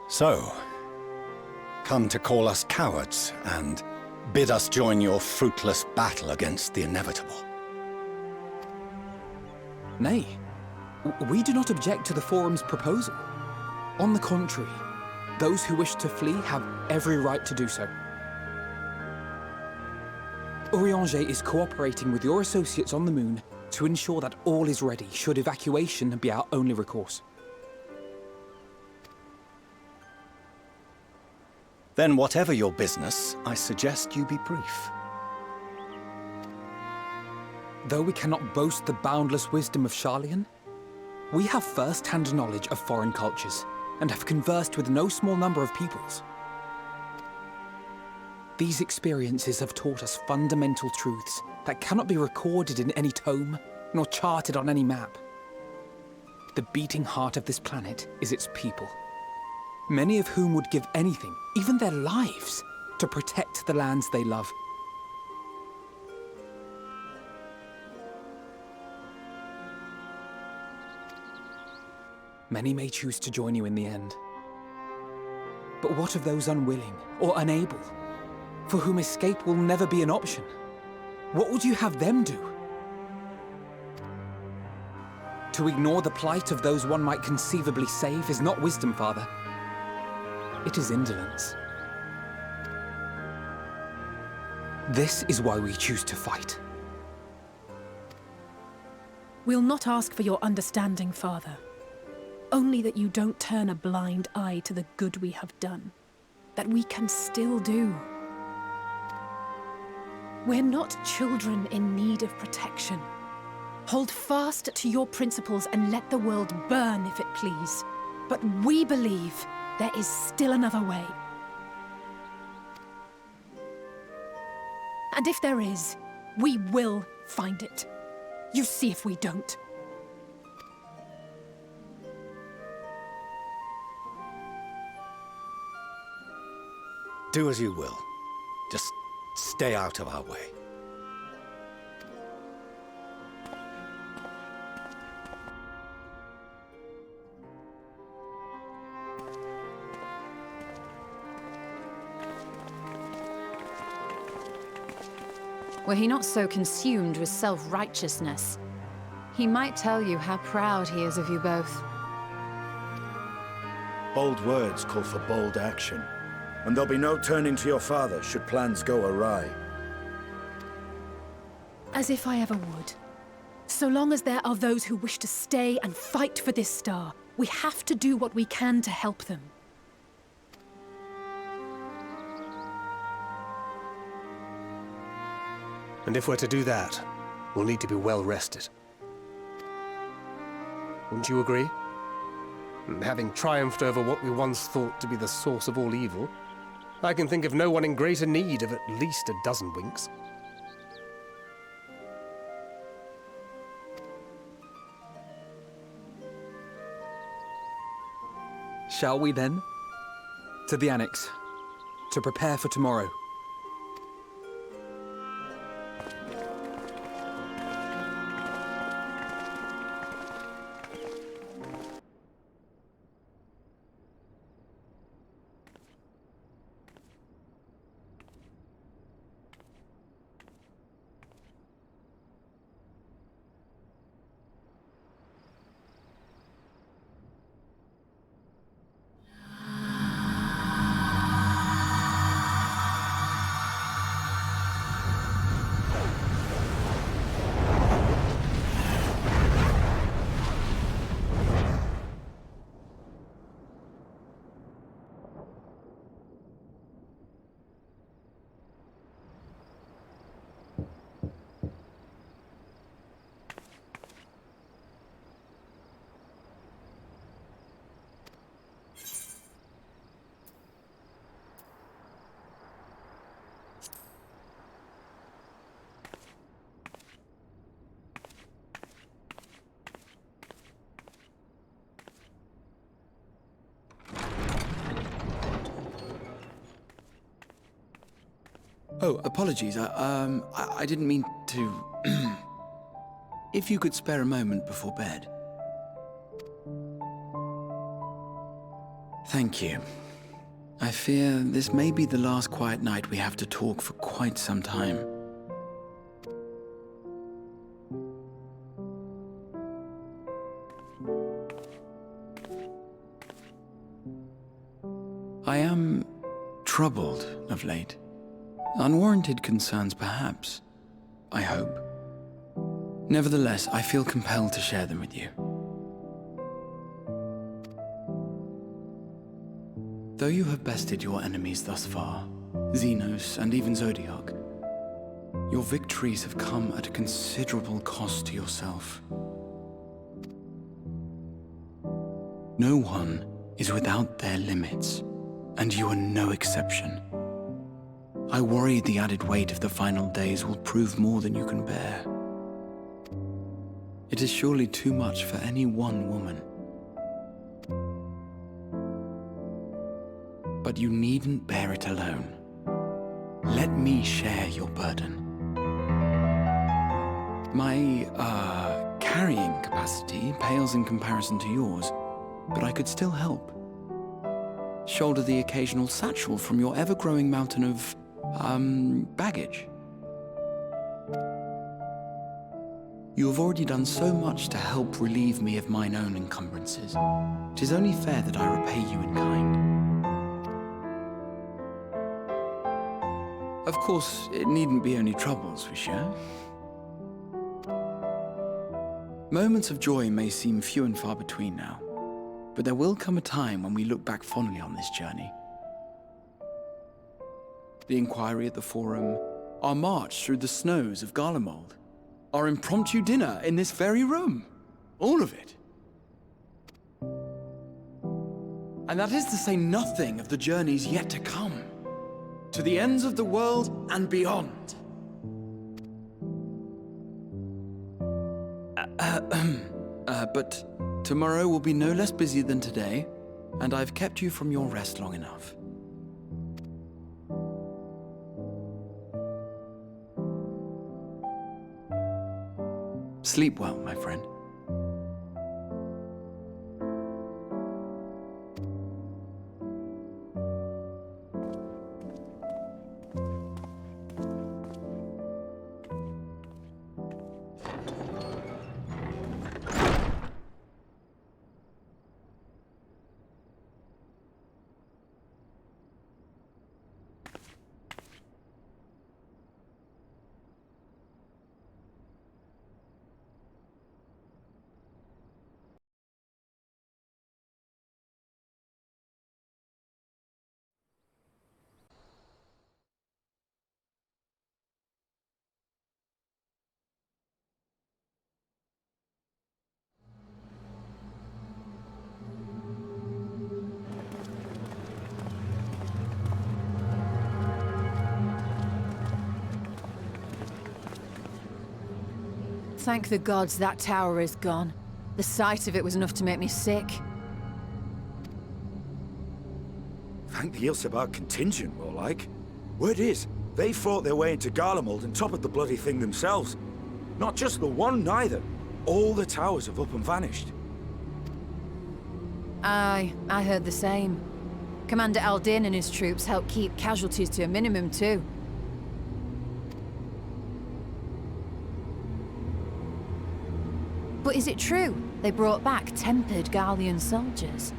So, come to call us cowards and bid us join your fruitless battle against the inevitable. Nay, we do not object to the Forum's proposal. On the contrary, those who wish to flee have every right to do so. Urianger is cooperating with your associates on the Moon to ensure that all is ready should evacuation be our only recourse. Then whatever your business, I suggest you be brief. Though we cannot boast the boundless wisdom of Sharlayan, we have first-hand knowledge of foreign cultures, and have conversed with no small number of peoples. These experiences have taught us fundamental truths that cannot be recorded in any tome, nor charted on any map. The beating heart of this planet is its people, many of whom would give anything, even their lives, to protect the lands they love. Many may choose to join you in the end. But what of those unwilling or unable, for whom escape will never be an option? What would you have them do? To ignore the plight of those one might conceivably save is not wisdom, Father. It is indolence. This is why we choose to fight. We'll not ask for your understanding, Father. Only that you don't turn a blind eye to the good we have done. That we can still do. We're not children in need of protection. Hold fast to your principles and let the world burn if it please. But we believe there is still another way. And if there is, we will find it. You see if we don't. Do as you will. Just stay out of our way. Were he not so consumed with self-righteousness, he might tell you how proud he is of you both. Bold words call for bold action. And there'll be no turning to your father should plans go awry. As if I ever would. So long as there are those who wish to stay and fight for this star, we have to do what we can to help them. And if we're to do that, we'll need to be well rested. Wouldn't you agree? And having triumphed over what we once thought to be the source of all evil, I can think of no one in greater need of at least a dozen winks. Shall we then? To the Annex, to prepare for tomorrow. Oh, apologies. I didn't mean to... If you could spare a moment before bed. Thank you. I fear this may be the last quiet night we have to talk for quite some time. I am troubled of late. Unwarranted concerns, perhaps. I hope. Nevertheless, I feel compelled to share them with you. Though you have bested your enemies thus far, Xenos and even Zodiac, your victories have come at a considerable cost to yourself. No one is without their limits, and you are no exception. I worry the added weight of the final days will prove more than you can bear. It is surely too much for any one woman. But you needn't bear it alone. Let me share your burden. My, carrying capacity pales in comparison to yours, but I could still help. Shoulder the occasional satchel from your ever-growing mountain of, baggage. You have already done so much to help relieve me of mine own encumbrances. It is only fair that I repay you in kind. Of course, it needn't be only troubles we share. Moments of joy may seem few and far between now, but there will come a time when we look back fondly on this journey. The inquiry at the Forum, our march through the snows of Garlemald, our impromptu dinner in this very room. All of it. And that is to say nothing of the journeys yet to come. To the ends of the world and beyond. But tomorrow will be no less busy than today, and I've kept you from your rest long enough. Sleep well, my friend. Thank the gods that tower is gone. The sight of it was enough to make me sick. Thank the Ilsebar contingent, more like. Word is, they fought their way into Garlemald and toppled the bloody thing themselves. Not just the one, neither. All the towers have up and vanished. Aye, I heard the same. Commander Aldin and his troops helped keep casualties to a minimum, too. But is it true they brought back tempered Garlean soldiers?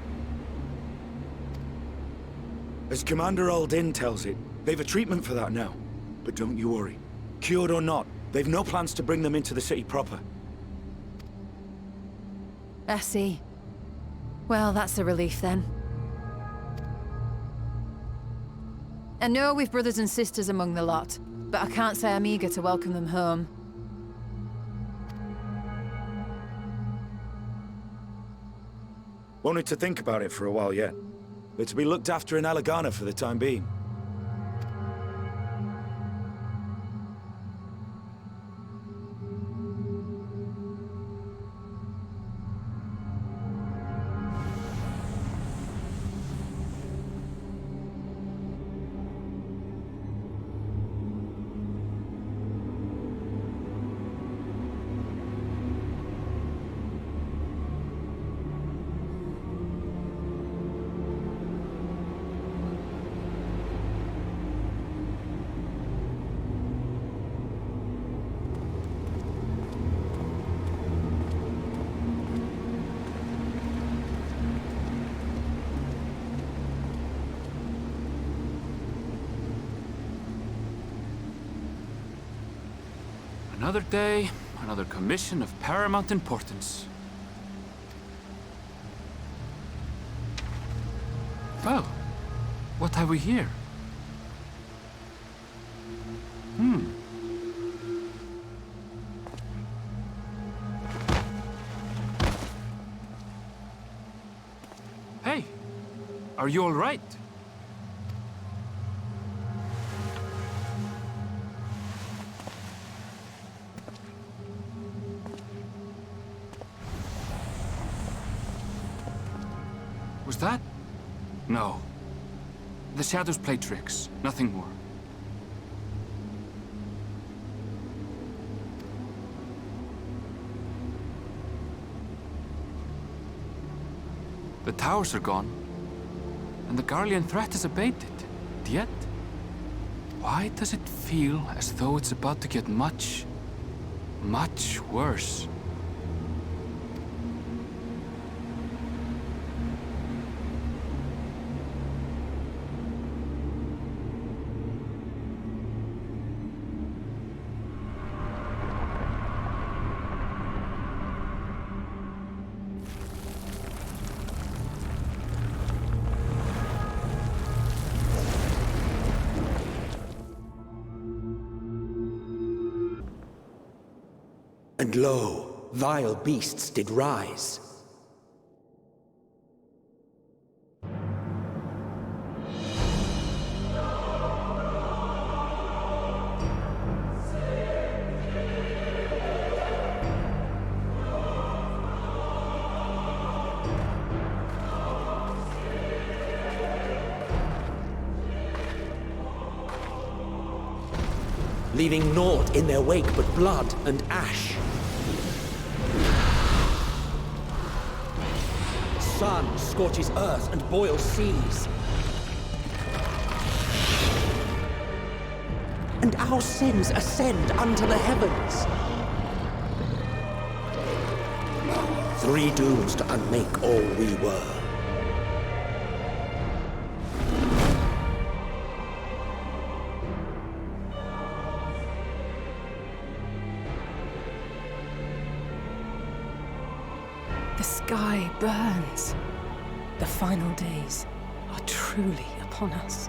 As Commander Aldin tells it, they've a treatment for that now. But don't you worry. Cured or not, they've no plans to bring them into the city proper. I see. Well, that's a relief then. I know we've brothers and sisters among the lot, but I can't say I'm eager to welcome them home. Wanted to think about it for a while yet. They're to be looked after in Alagana for the time being. Another day, another commission of paramount importance. Well, what have we here? Hey, are you all right? Was that? No. The shadows play tricks, nothing more. The towers are gone, and the Garlean threat is abated. Yet, why does it feel as though it's about to get much, much worse? And lo, vile beasts did rise. Leaving naught in their wake but blood and ash. Sun scorches earth and boils seas. And our sins ascend unto the heavens. 3 dooms to unmake all we were. The sky burns. The final days are truly upon us.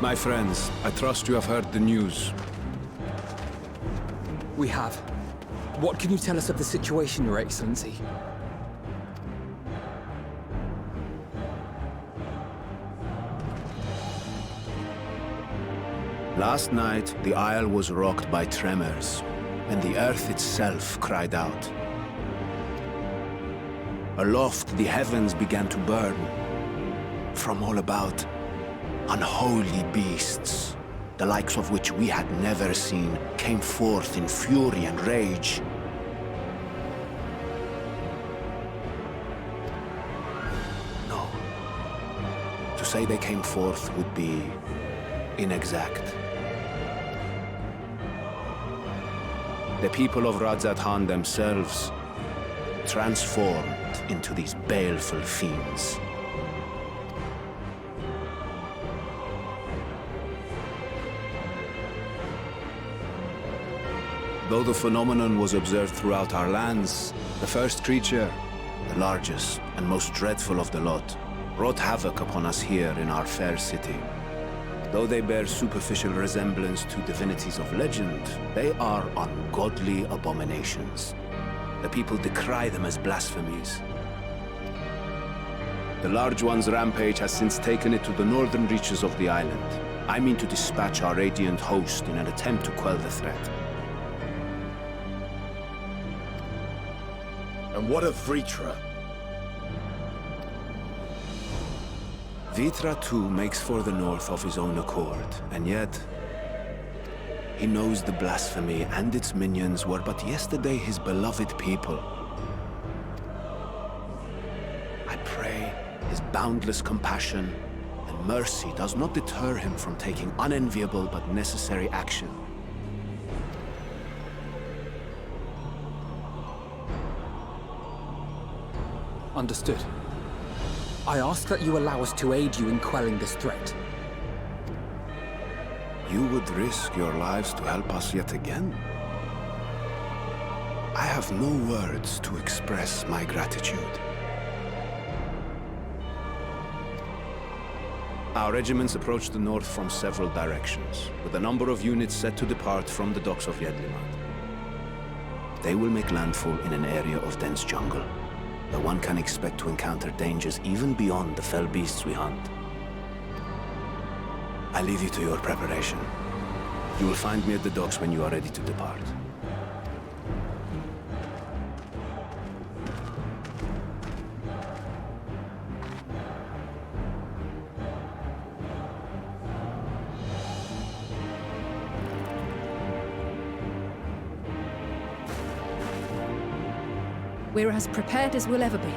My friends, I trust you have heard the news. We have. What can you tell us of the situation, Your Excellency? Last night, the Isle was rocked by tremors, and the earth itself cried out. Aloft, the heavens began to burn. From all about, unholy beasts, the likes of which we had never seen, came forth in fury and rage. No. To say they came forth would be inexact. The people of Radzat-Han themselves transformed into these baleful fiends. Though the phenomenon was observed throughout our lands, the first creature, the largest and most dreadful of the lot, wrought havoc upon us here in our fair city. Though they bear superficial resemblance to divinities of legend, they are ungodly abominations. The people decry them as blasphemies. The Large One's rampage has since taken it to the northern reaches of the island. I mean to dispatch our radiant host in an attempt to quell the threat. And what of Vritra? Vritra too makes for the north of his own accord, and yet he knows the blasphemy and its minions were but yesterday his beloved people. I pray his boundless compassion and mercy does not deter him from taking unenviable but necessary action. Understood. I ask that you allow us to aid you in quelling this threat. You would risk your lives to help us yet again? I have no words to express my gratitude. Our regiments approach the north from several directions, with a number of units set to depart from the docks of Jedlimat. They will make landfall in an area of dense jungle, where one can expect to encounter dangers even beyond the fell beasts we hunt. I leave you to your preparation. You will find me at the docks when you are ready to depart. We're as prepared as we'll ever be.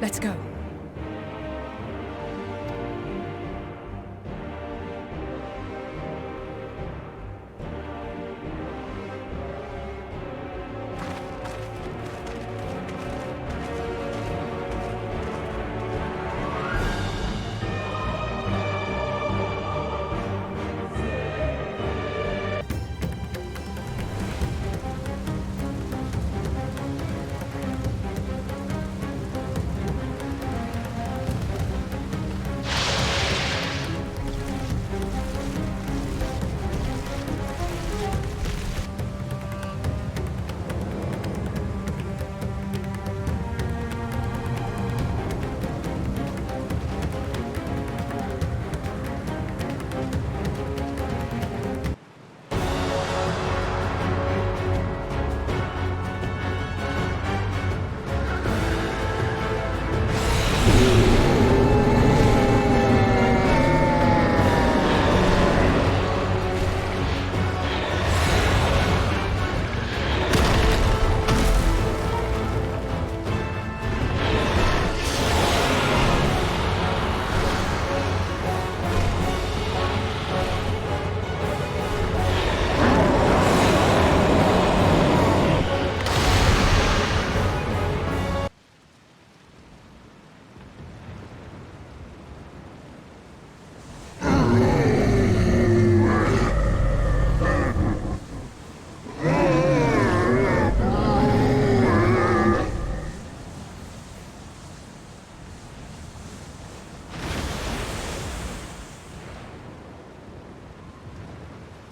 Let's go.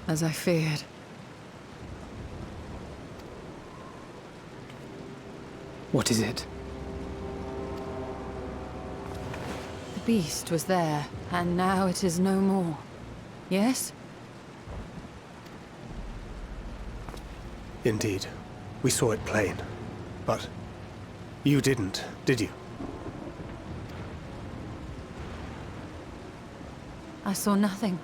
As I feared. What is it? The beast was there, and now it is no more. Yes? Indeed. We saw it plain. But you didn't, did you? I saw nothing.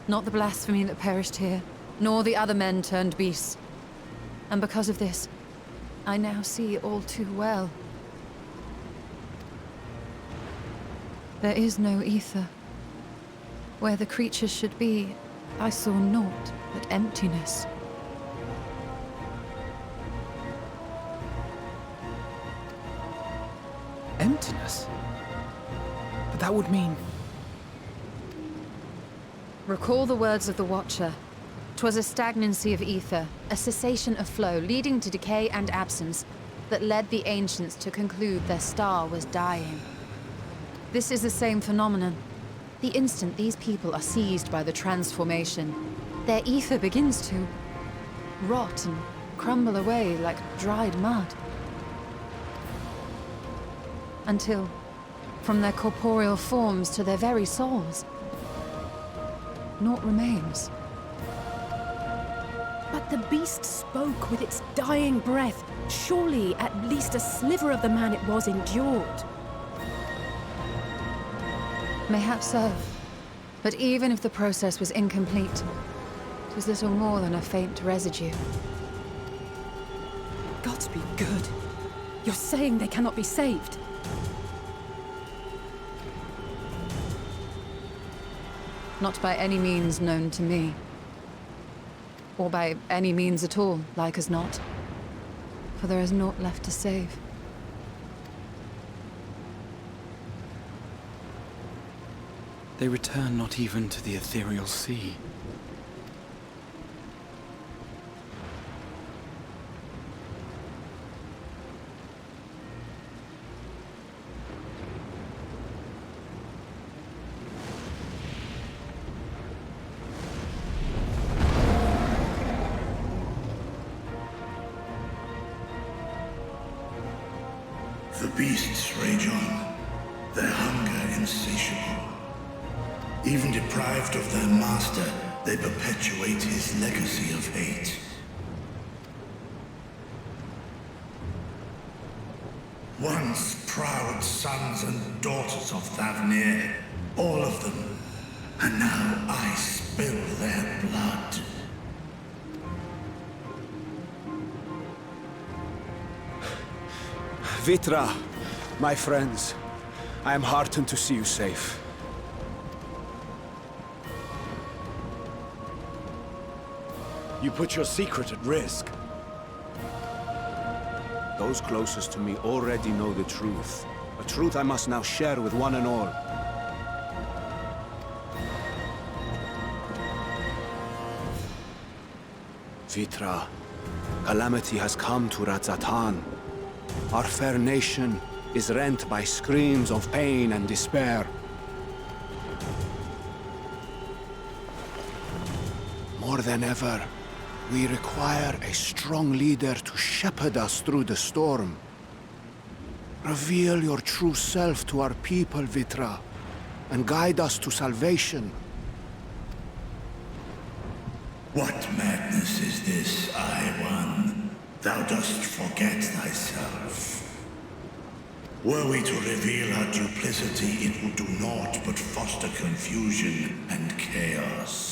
Not the blasphemy that perished here, nor the other men turned beasts. And because of this, I now see all too well. There is no Aether. Where the creatures should be, I saw naught but emptiness. Emptiness? But that would mean... Recall the words of the Watcher. 'Twas a stagnancy of ether, a cessation of flow, leading to decay and absence, that led the ancients to conclude their star was dying. This is the same phenomenon. The instant these people are seized by the transformation, their ether begins to rot and crumble away like dried mud. Until, from their corporeal forms to their very souls, naught remains. But the beast spoke with its dying breath. Surely at least a sliver of the man it was endured. Mayhaps so. But even if the process was incomplete, it was little more than a faint residue. Gods be good. You're saying they cannot be saved? Not by any means known to me. Or by any means at all, like as not. For there is naught left to save. They return not even to the ethereal sea. The beasts rage on, their hunger insatiable. Even deprived of their master, they perpetuate his legacy of hate. Once proud sons and daughters of Thavnir, all of them, and now I spill their blood. Vitra, my friends, I am heartened to see you safe. You put your secret at risk. Those closest to me already know the truth. A truth I must now share with one and all. Vitra, calamity has come to Radzatan. Our fair nation is rent by screams of pain and despair. More than ever, we require a strong leader to shepherd us through the storm. Reveal your true self to our people, Vitra, and guide us to salvation. What madness is this, I-One? Thou dost forget thyself. Were we to reveal our duplicity, it would do naught but foster confusion and chaos.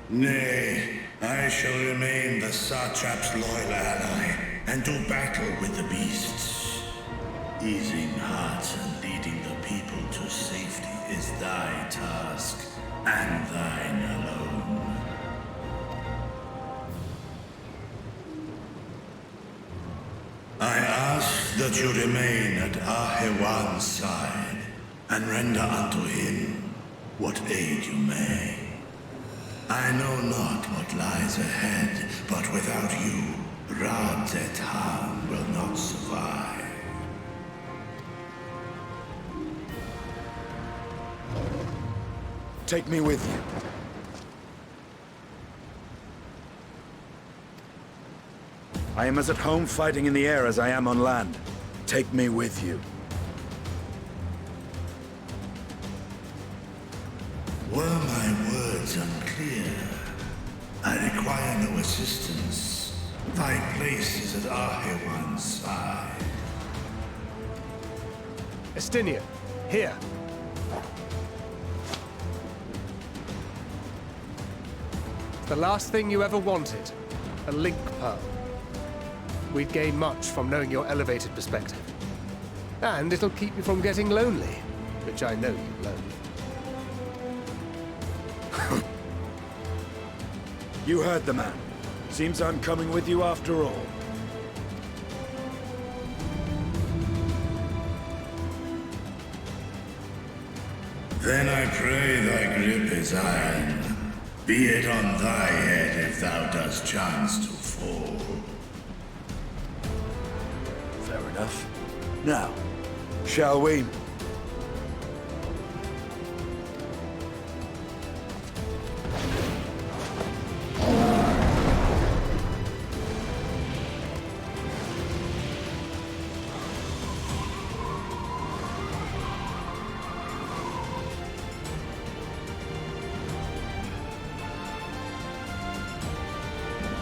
Nay, I shall remain the Satrap's loyal ally, and do battle with the beasts. Easing hearts and leading the people to safety is thy task, and thine alone. I ask that you remain at Ahewan's side, and render unto him what aid you may. I know not what lies ahead, but without you, Radzatan will not survive. Take me with you. I am as at home fighting in the air as I am on land. Take me with you. Were my words unclear? I require no assistance. Thy place is at Ahewan's side. Estinian, here. The last thing you ever wanted. A link pearl. We'd gain much from knowing your elevated perspective. And it'll keep you from getting lonely, which I know you love. You heard the man. Seems I'm coming with you after all. Then I pray thy grip is iron. Be it on thy head if thou dost chance to fall. Fair enough. Now, shall we?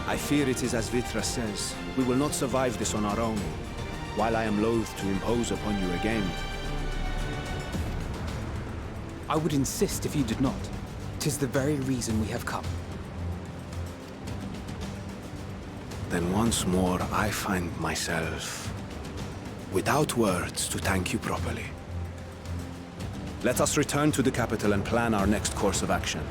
I fear it is as Vitra says. We will not survive this on our own. While I am loath to impose upon you again. I would insist if you did not. 'Tis the very reason we have come. Then once more I find myself without words to thank you properly. Let us return to the capital and plan our next course of action.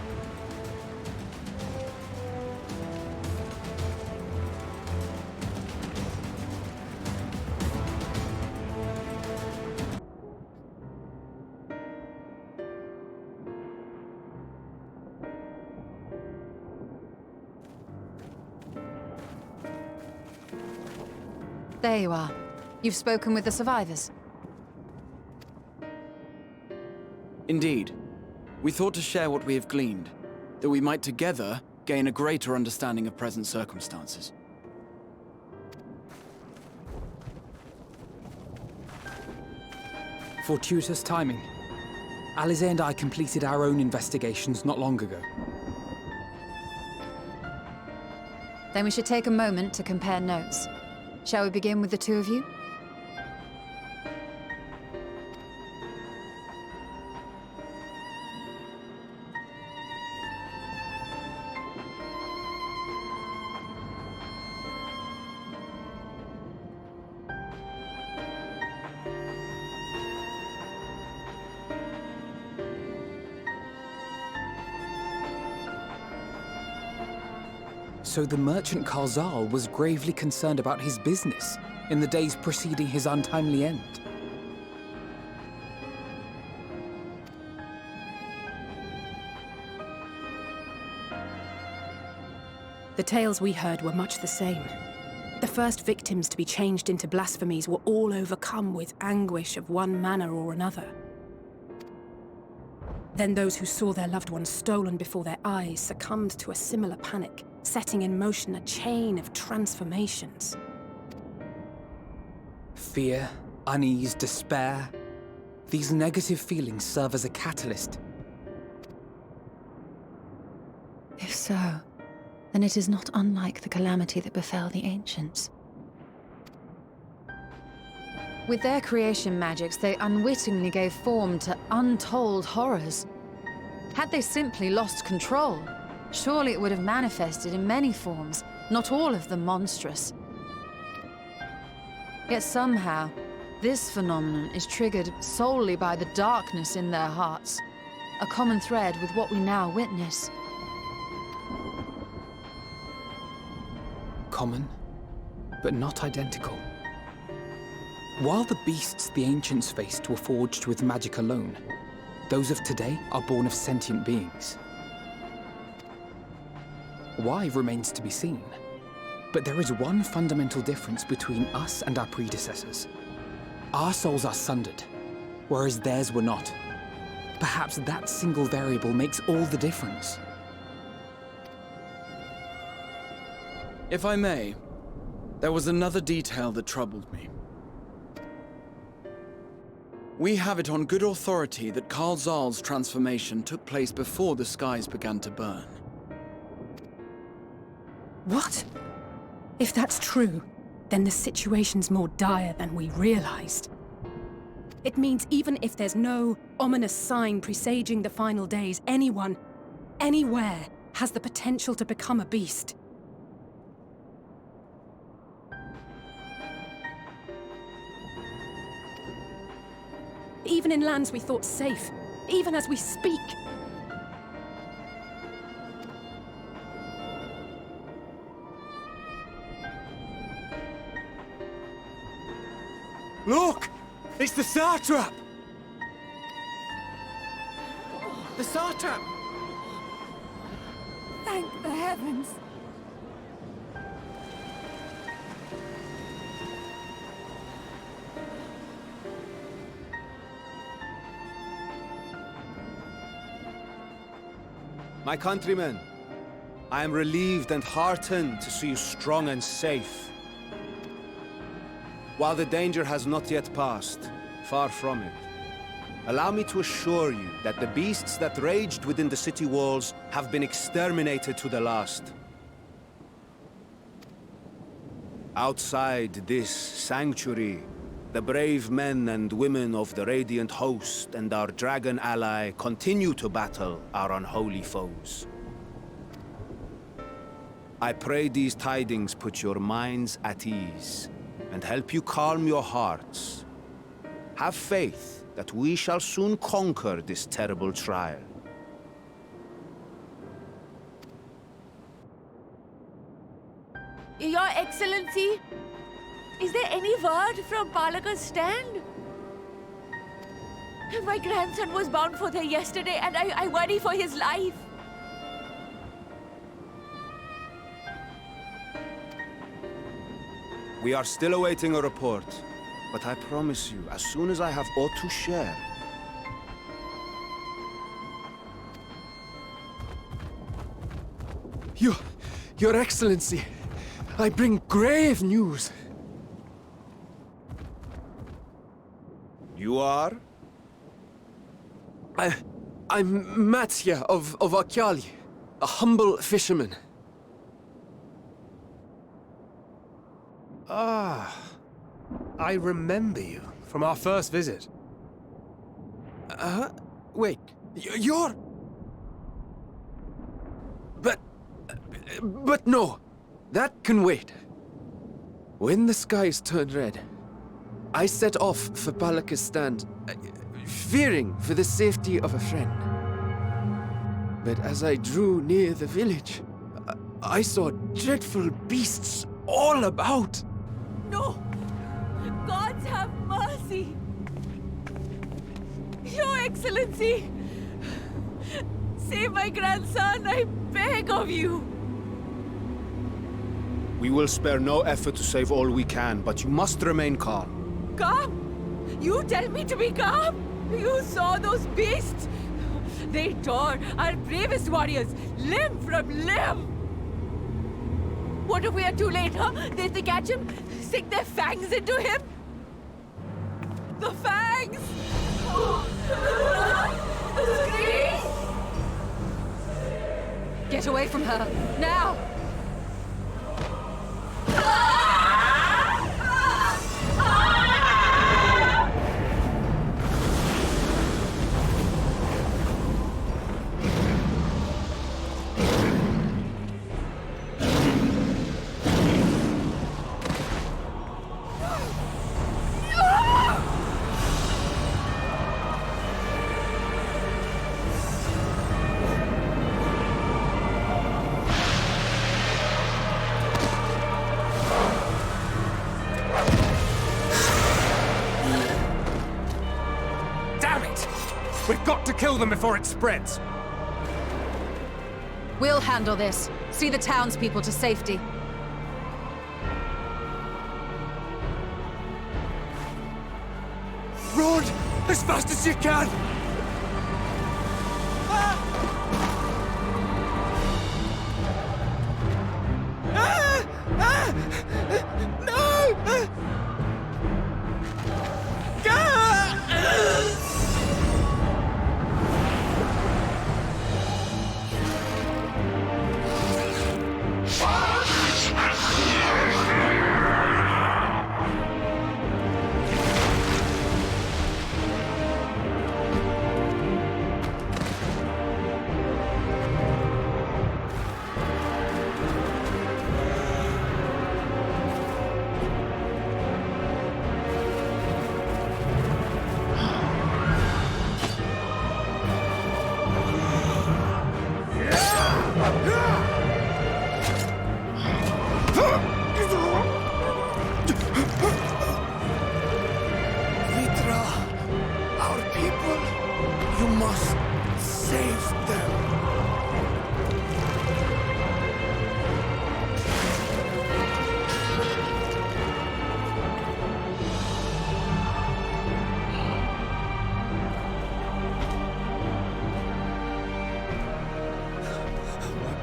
There you are. You've spoken with the survivors. Indeed. We thought to share what we have gleaned, that we might together gain a greater understanding of present circumstances. Fortuitous timing. Alize and I completed our own investigations not long ago. Then we should take a moment to compare notes. Shall we begin with the two of you? So the merchant Karzal was gravely concerned about his business in the days preceding his untimely end. The tales we heard were much the same. The first victims to be changed into blasphemies were all overcome with anguish of one manner or another. Then those who saw their loved ones stolen before their eyes succumbed to a similar panic, setting in motion a chain of transformations. Fear, unease, despair. These negative feelings serve as a catalyst. If so, then it is not unlike the calamity that befell the ancients. With their creation magics, they unwittingly gave form to untold horrors. Had they simply lost control, surely it would have manifested in many forms, not all of them monstrous. Yet somehow, this phenomenon is triggered solely by the darkness in their hearts, a common thread with what we now witness. Common, but not identical. While the beasts the ancients faced were forged with magic alone, those of today are born of sentient beings. Why remains to be seen, but there is one fundamental difference between us and our predecessors. Our souls are sundered, whereas theirs were not. Perhaps that single variable makes all the difference. If I may, there was another detail that troubled me. We have it on good authority that Karzal's transformation took place before the skies began to burn. What? If that's true, then the situation's more dire than we realized. It means even if there's no ominous sign presaging the final days, anyone, anywhere, has the potential to become a beast. Even in lands we thought safe, even as we speak. Look! It's the satrap! The satrap! Thank the heavens! My countrymen, I am relieved and heartened to see you strong and safe. While the danger has not yet passed, far from it, allow me to assure you that the beasts that raged within the city walls have been exterminated to the last. Outside this sanctuary, the brave men and women of the Radiant Host and our dragon ally continue to battle our unholy foes. I pray these tidings put your minds at ease and help you calm your hearts. Have faith that we shall soon conquer this terrible trial. Your Excellency, is there any word from Palaka's stand? My grandson was bound for there yesterday, and I worry for his life. We are still awaiting a report, but I promise you, as soon as I have aught to share... Your Excellency, I bring grave news. You are? I'm Matsya of Akyali, a humble fisherman. Ah, I remember you from our first visit. Wait, you're... But no, that can wait. When the skies turned red, I set off for Palakistan, fearing for the safety of a friend. But as I drew near the village, I saw dreadful beasts all about. No! Gods have mercy! Your Excellency! Save my grandson, I beg of you! We will spare no effort to save all we can, but you must remain calm. Calm? You tell me to be calm? You saw those beasts? They tore our bravest warriors limb from limb! What if we are too late, huh? They catch him, sink their fangs into him? The fangs! The screams! Get away from her, now! We've got to kill them before it spreads. We'll handle this. See the townspeople to safety. Run! As fast as you can! No!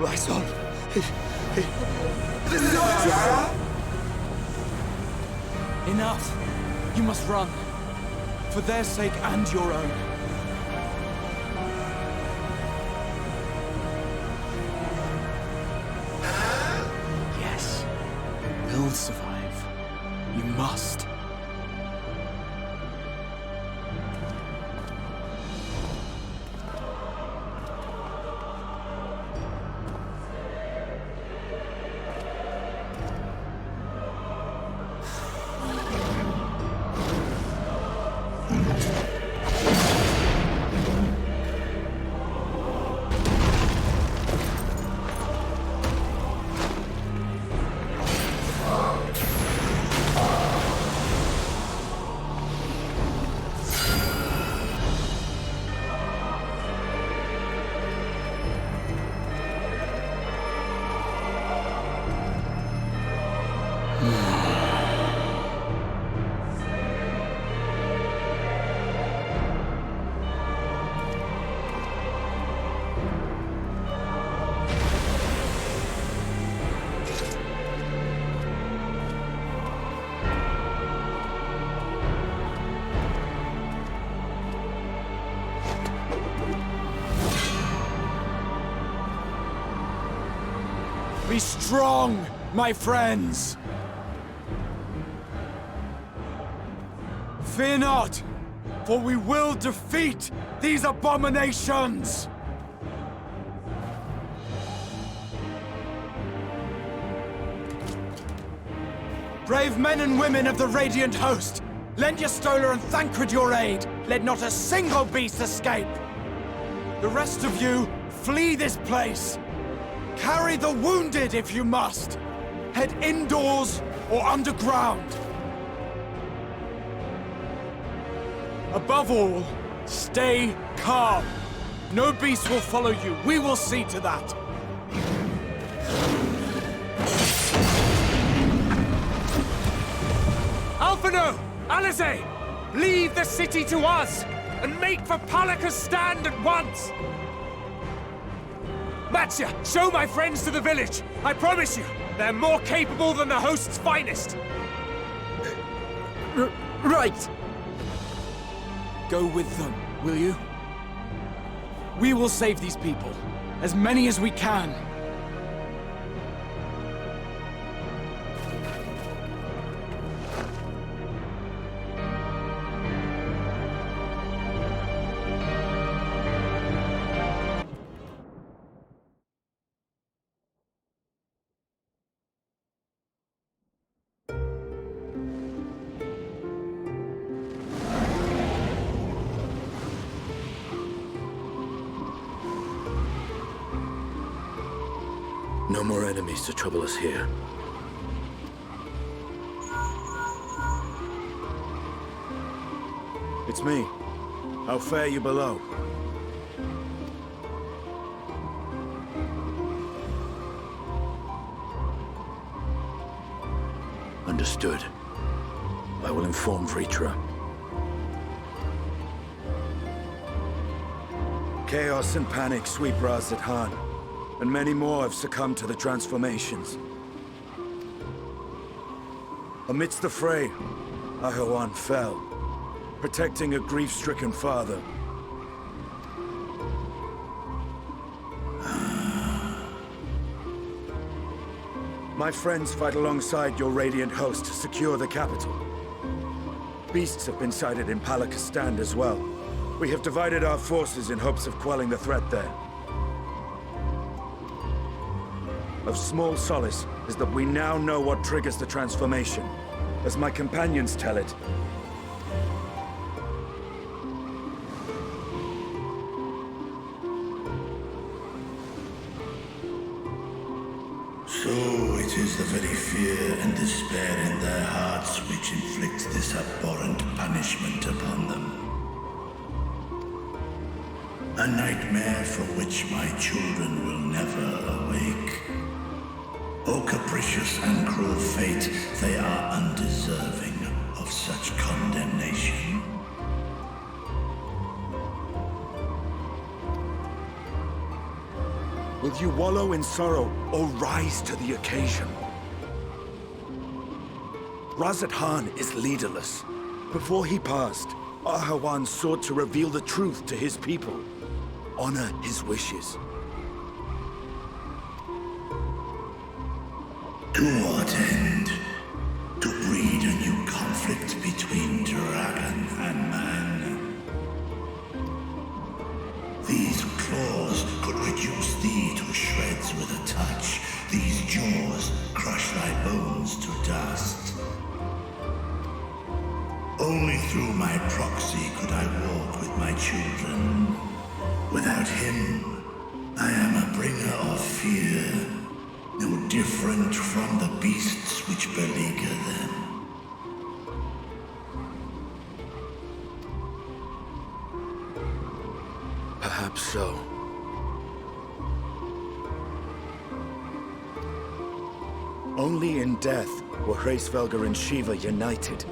My son. Enough. You must run. For their sake and your own. Yes. You will survive. You must. Be strong, my friends! Fear not, for we will defeat these abominations! Brave men and women of the Radiant Host, lend your Stola and Thancred your aid. Let not a single beast escape. The rest of you, flee this place. Carry the wounded if you must. Head indoors or underground. Above all, stay calm. No beast will follow you. We will see to that. Alphino! Alize! Leave the city to us, and make for Palaka's stand at once! Matsya, show my friends to the village! I promise you, they're more capable than the host's finest! Right! Go with them, will you? We will save these people, as many as we can. No more enemies to trouble us here. It's me. How fare you below? Understood. I will inform Vritra. Chaos and panic sweep Raz-at-Han, and many more have succumbed to the transformations. Amidst the fray, Ahawan fell, protecting a grief-stricken father. My friends fight alongside your Radiant Host to secure the capital. Beasts have been sighted in Palaka's stand as well. We have divided our forces in hopes of quelling the threat there. Of small solace is that we now know what triggers the transformation. As my companions tell it, So it is the very fear and despair in their hearts which inflicts this abhorrent punishment upon them. A nightmare from which my children will never awake. O capricious and cruel fate, they are undeserving of such condemnation. will you wallow in sorrow or rise to the occasion? Raz-at-Han is leaderless. Before he passed, Ahawan sought to reveal the truth to his people. Honor his wishes. To what end? To breed a new conflict between dragon and man. These claws could reduce thee to shreds with a touch. These jaws crush thy bones to dust. Only through my proxy could I walk with my children. Without him, I am a bringer of fear, no different from the beasts which beleaguer them. Perhaps so. Only in death were Hraesvelgr and Shiva united.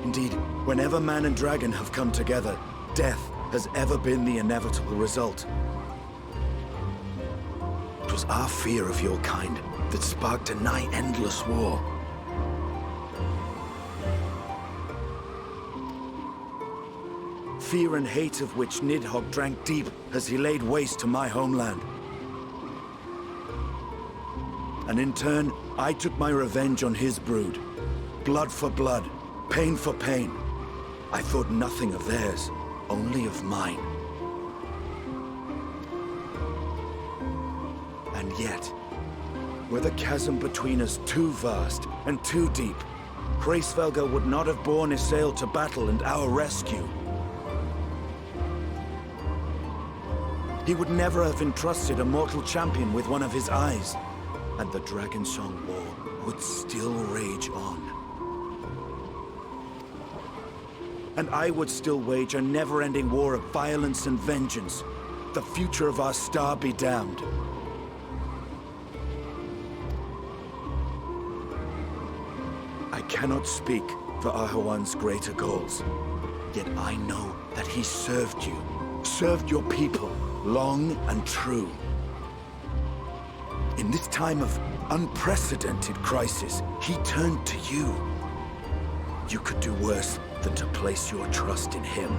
Indeed, whenever man and dragon have come together, death has ever been the inevitable result. It was our fear of your kind that sparked a nigh endless war. Fear and hate of which Nidhogg drank deep as he laid waste to my homeland. And in turn, I took my revenge on his brood. Blood for blood, pain for pain. I thought nothing of theirs, only of mine. And yet, were the chasm between us too vast and too deep, Hraesvelgr would not have borne his sail to battle and our rescue. He would never have entrusted a mortal champion with one of his eyes, and the Dragonsong War would still rage on. And I would still wage a never-ending war of violence and vengeance. The future of our star be damned. I cannot speak for Ahawan's greater goals, yet I know that he served you, served your people, long and true. In this time of unprecedented crisis, he turned to you. You could do worse than to place your trust in him.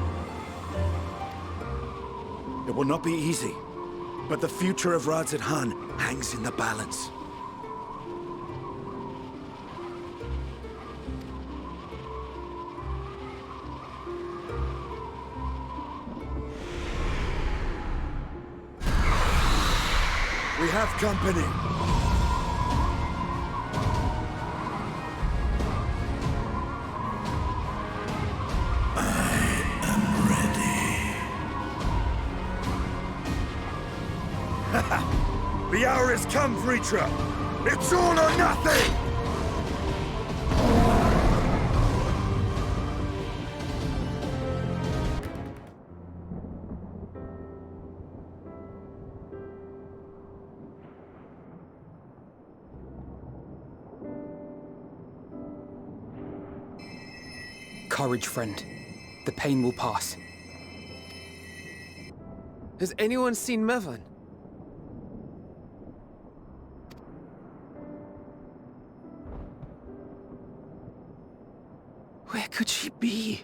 It will not be easy, but the future of Radz-at-Han hangs in the balance. We have company. The hour has come, Vritra! It's all or nothing! Courage, friend. The pain will pass. Has anyone seen Mevan? Where could she be?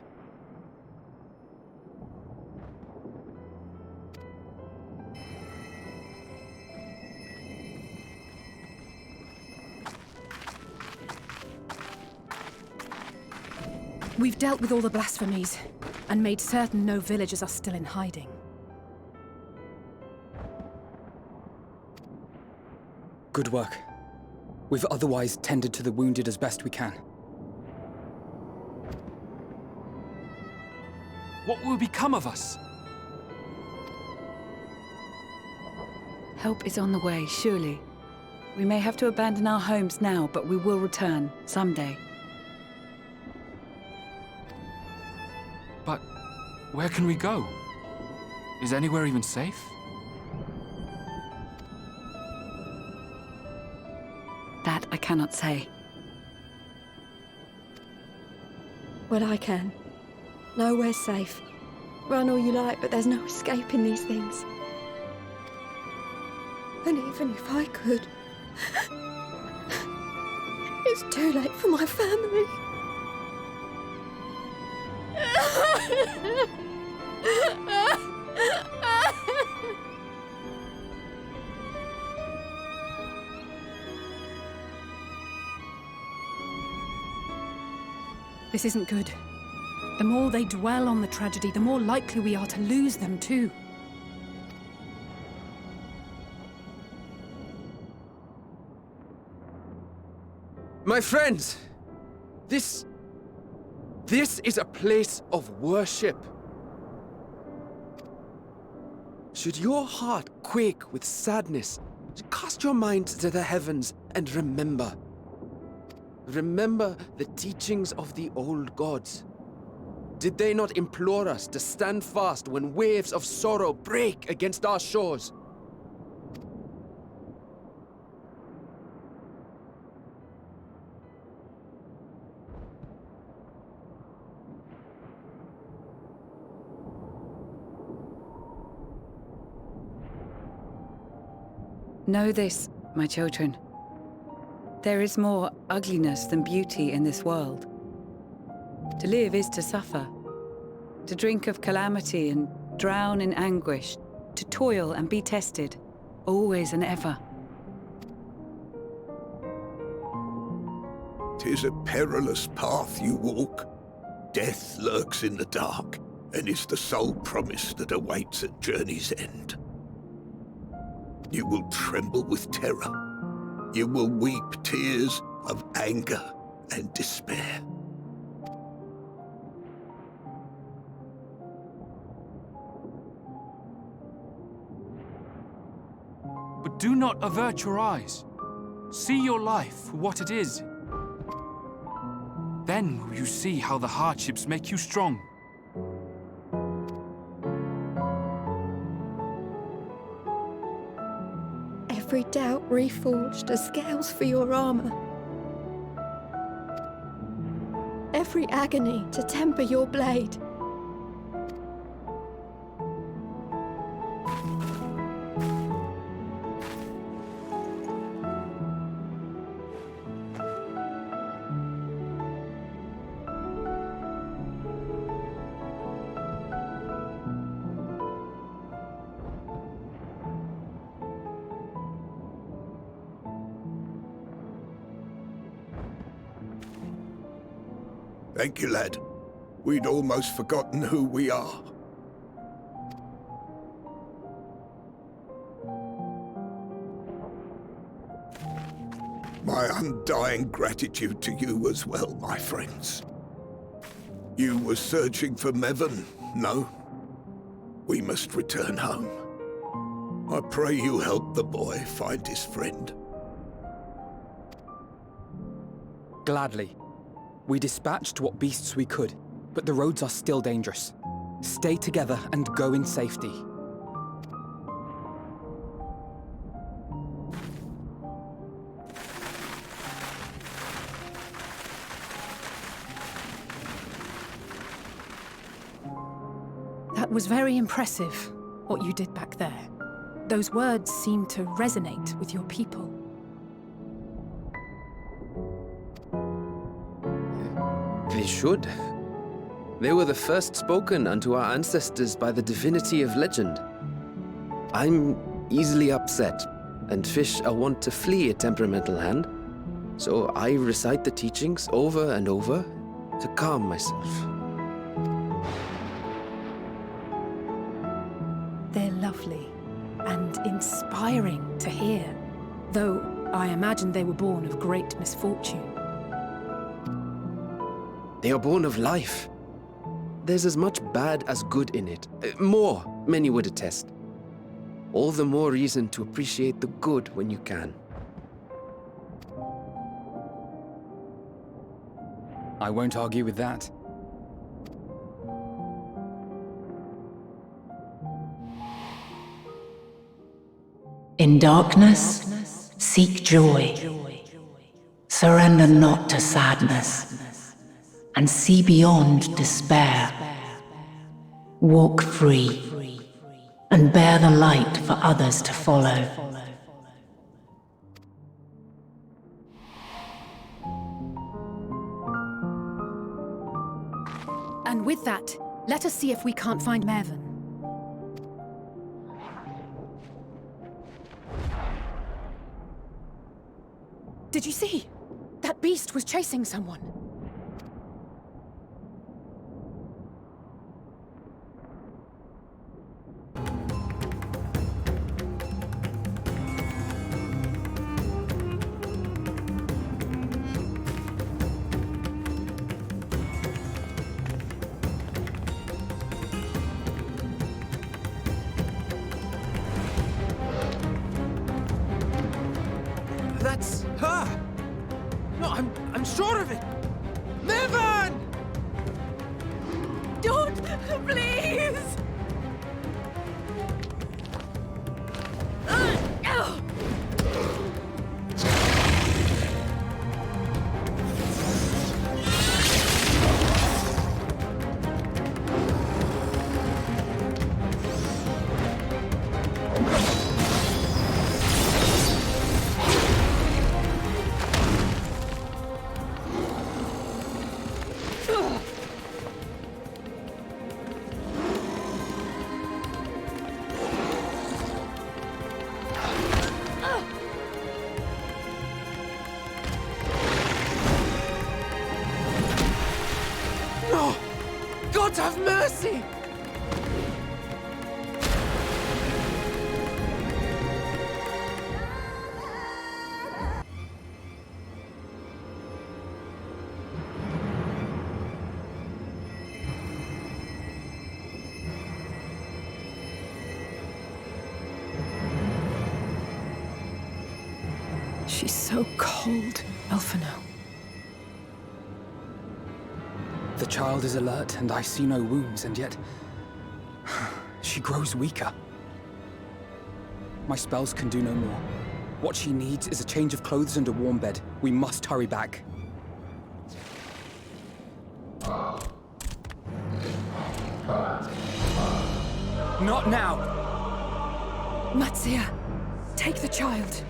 We've dealt with all the blasphemies, and made certain no villagers are still in hiding. Good work. We've otherwise tended to the wounded as best we can. What will become of us? Help is on the way, surely. We may have to abandon our homes now, but we will return, someday. But where can we go? Is anywhere even safe? That I cannot say. Well, I can. Nowhere's safe. Run all you like, but there's no escaping these things. And even if I could, it's too late for my family. This isn't good. The more they dwell on the tragedy, the more likely we are to lose them too. My friends! This is a place of worship. Should your heart quake with sadness, cast your mind to the heavens and remember. Remember the teachings of the old gods. Did they not implore us to stand fast when waves of sorrow break against our shores? Know this, my children. There is more ugliness than beauty in this world. To live is to suffer. To drink of calamity and drown in anguish. To toil and be tested, always and ever. is a perilous path you walk. Death lurks in the dark, and is the sole promise that awaits at journey's end. You will tremble with terror. You will weep tears of anger and despair. But do not avert your eyes. See your life for what it is. Then will you see how the hardships make you strong. Every doubt reforged as scales for your armor. Every agony to temper your blade. Thank you, lad. We'd almost forgotten who we are. My undying gratitude to you as well, my friends. You were searching for Mevon, no? We must return home. I pray you help the boy find his friend. Gladly. We dispatched what beasts we could, but the roads are still dangerous. Stay together and go in safety. That was very impressive, what you did back there. Those words seem to resonate with your people. They should. They were the first spoken unto our ancestors by the divinity of legend. I'm easily upset, and fish are wont to flee a temperamental hand, so I recite the teachings over and over to calm myself. They're lovely and inspiring to hear, though I imagine they were born of great misfortune. They are born of life. There's as much bad as good in it. More, many would attest. All the more reason to appreciate the good when you can. I won't argue with that. In darkness, seek joy. Surrender not to sadness, and see beyond despair. Walk free, and bear the light for others to follow. And with that, let us see if we can't find Mevon. Did you see? That beast was chasing someone. That's her! No, I'm sure of it! Mevon! Don't! Please! mercy! She's so cold, Elfino. The child is alert, and I see no wounds, and yet... she grows weaker. My spells can do no more. What she needs is a change of clothes and a warm bed. We must hurry back. Not now! Matsia, take the child.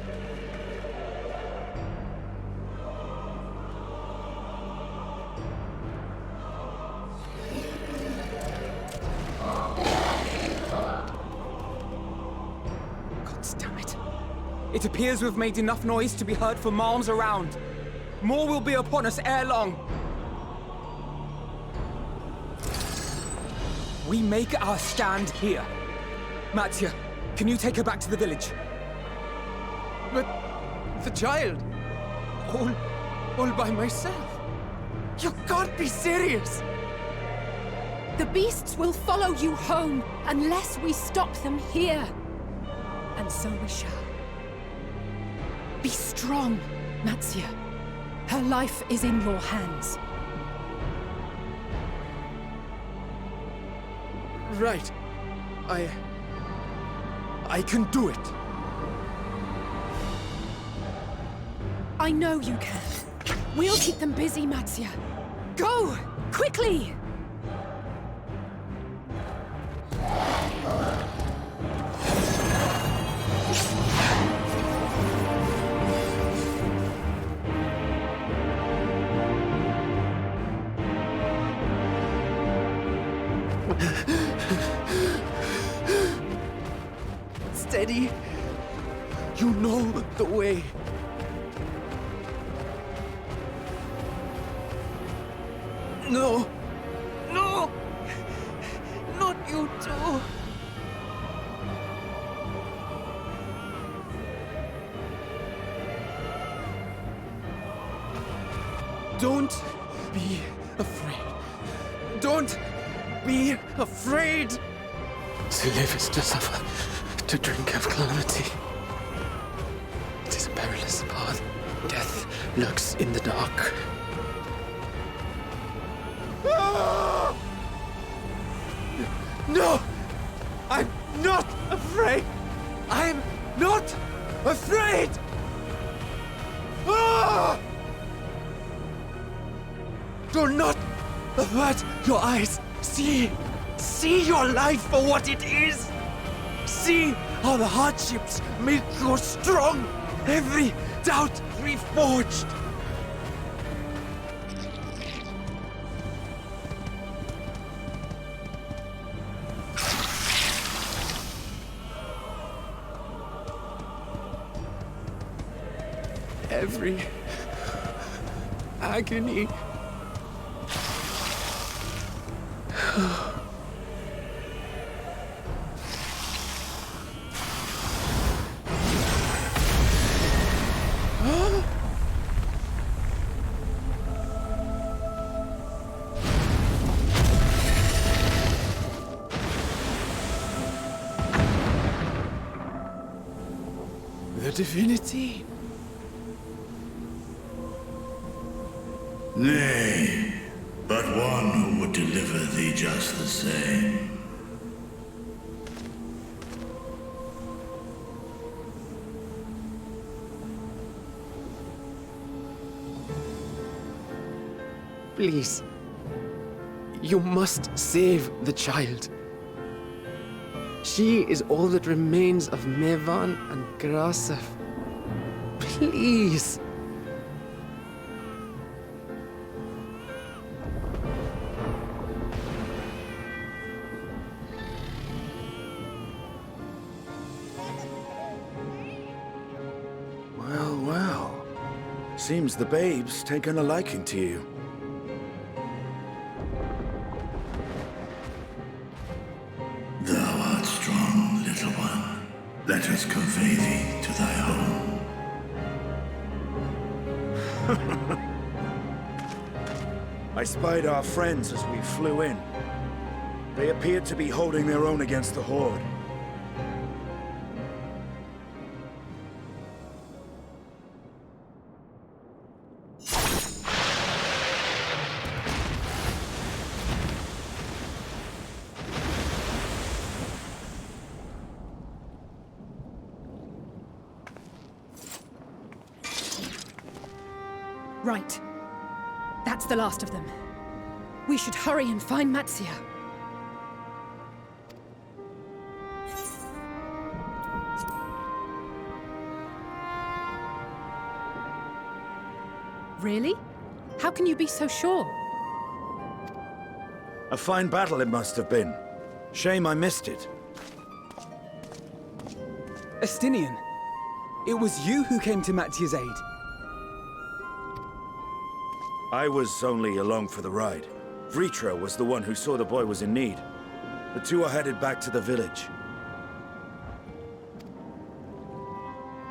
It appears we've made enough noise to be heard for miles around. More will be upon us ere long. We make our stand here. Mattia, can you take her back to the village? But the child, all by myself. You can't be serious. The beasts will follow you home unless we stop them here. And so we shall. Be strong, Matsia. Her life is in your hands. Right. I can do it. I know you can. We'll keep them busy, Matsia. Go! Quickly! Steady. You know the way. No! No! Not you too! Don't be afraid. Don't be afraid! To live is to suffer, to drink of calamity. It is a perilous path. Death lurks in the dark. No! I'm not afraid! I'm not afraid! Ah! Do not avert your eyes. See your life for what it is. See how the hardships make you strong. Every doubt reforged. Every agony. The divinity? Nay, but one who would deliver thee just the same. Please. You must save the child. She is all that remains of Mevan and Grasef. Please. Well, well. Seems the babe's taken a liking to you. Let us convey thee to thy home. I spied our friends as we flew in. They appeared to be holding their own against the Horde. Right. That's the last of them. We should hurry and find Matsia. Really? How can you be so sure? A fine battle it must have been. Shame I missed it. Estinian, it was you who came to Matsia's aid. I was only along for the ride. Vritra was the one who saw the boy was in need. The two are headed back to the village.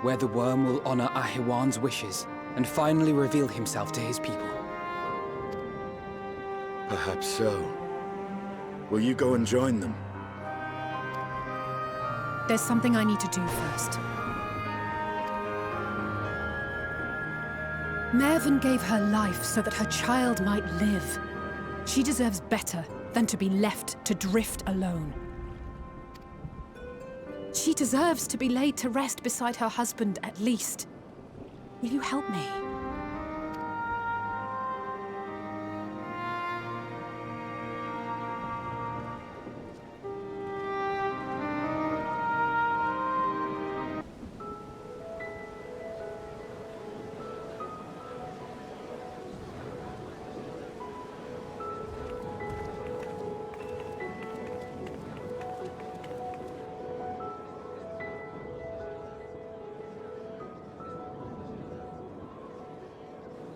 Where the worm will honor Ahiwan's wishes and finally reveal himself to his people. Perhaps so. Will you go and join them? There's something I need to do first. Mervyn gave her life so that her child might live. She deserves better than to be left to drift alone. She deserves to be laid to rest beside her husband, at least. Will you help me?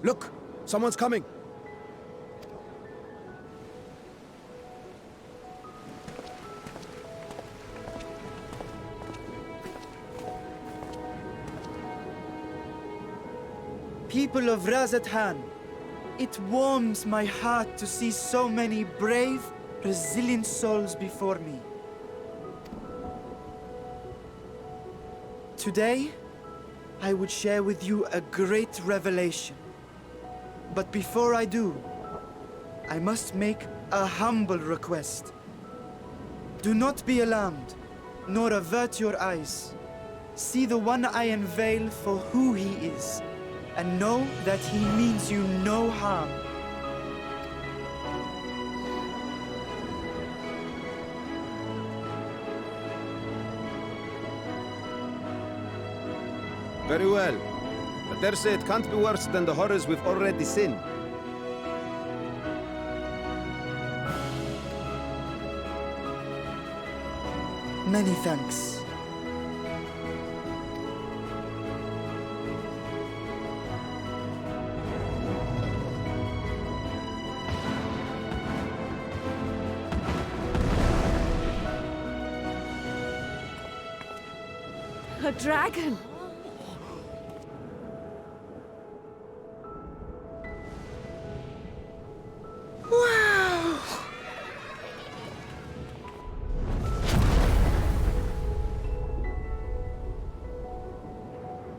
Look! Someone's coming! People of Razathan, it warms my heart to see so many brave, resilient souls before me. Today, I would share with you a great revelation. But before I do, I must make a humble request. Do not be alarmed, nor avert your eyes. See the one I unveil for who he is, and know that he means you no harm. Very well. I dare say it can't be worse than the horrors we've already seen. Many thanks. A dragon! Wow!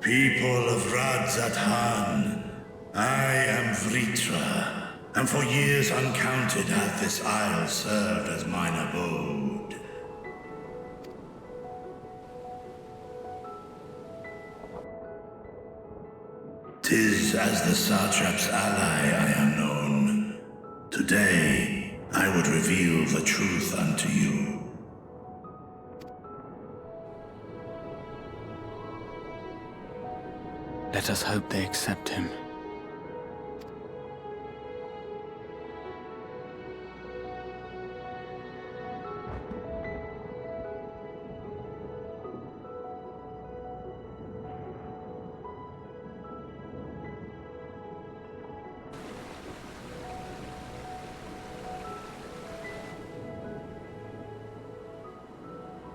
People of Razathan, I am Vritra, and for years uncounted hath this isle served as mine abode. 'Tis as the Satrap's ally I am known. Today, I would reveal the truth unto you. Let us hope they accept him.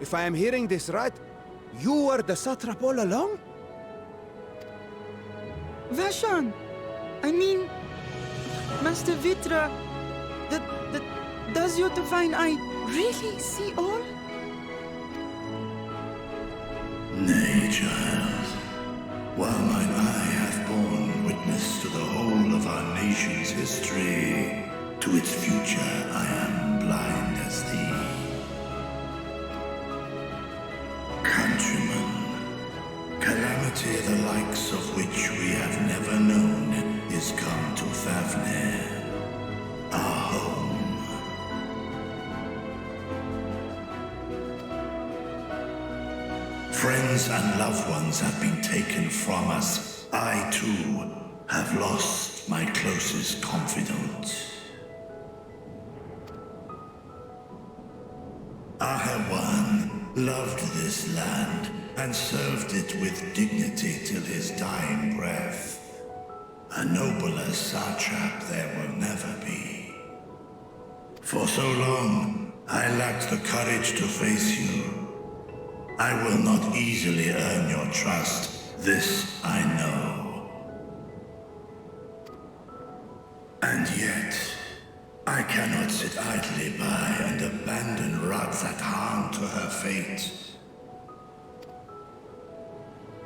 If I am hearing this right, You were the satrap all along? Vashan! I mean, Master Vitra, does your divine eye really see all? Nay, child. While mine eye hath borne witness to the whole of our nation's history, to its future I am blind as thee. Countrymen, calamity the likes of which we have never known is come to Favnir, our home. Friends and loved ones have been taken from us. I, too, have lost my closest confidant. Aether loved this land and served it with dignity till his dying breath. A nobler satrap there will never be. For so long, I lacked the courage to face you. I will not easily earn your trust, this I know. And yet, I cannot sit idly by and abandon Radzat to her fate.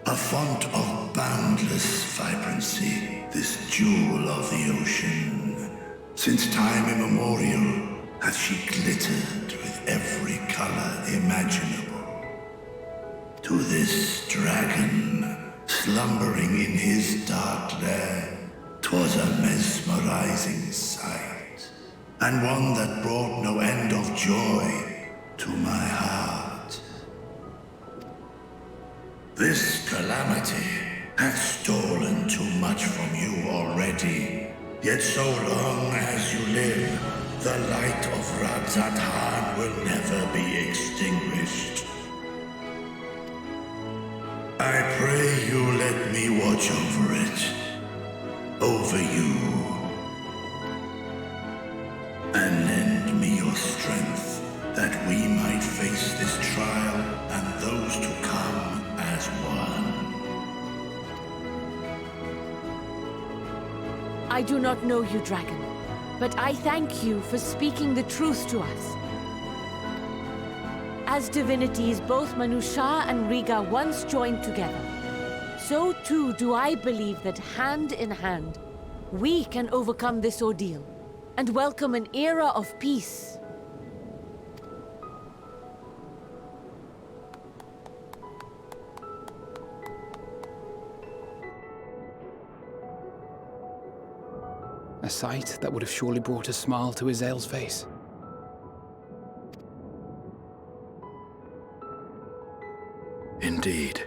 A font of boundless vibrancy, this jewel of the ocean. Since time immemorial, hath she glittered with every color imaginable. To this dragon, slumbering in his dark lair, 'twas a mesmerizing sight, and one that brought no end of joy to my heart. This calamity hath stolen too much from you already, yet so long as you live, the light of Radzat will never be extinguished. I pray you let me watch over it, over you, and lend me your strength, that we might face this trial and those to come as one. I do not know you, dragon, but I thank you for speaking the truth to us. As divinities, both Manusha and Riga once joined together, so too do I believe that hand in hand, we can overcome this ordeal and welcome an era of peace. A sight that would have surely brought a smile to Azael's face. Indeed.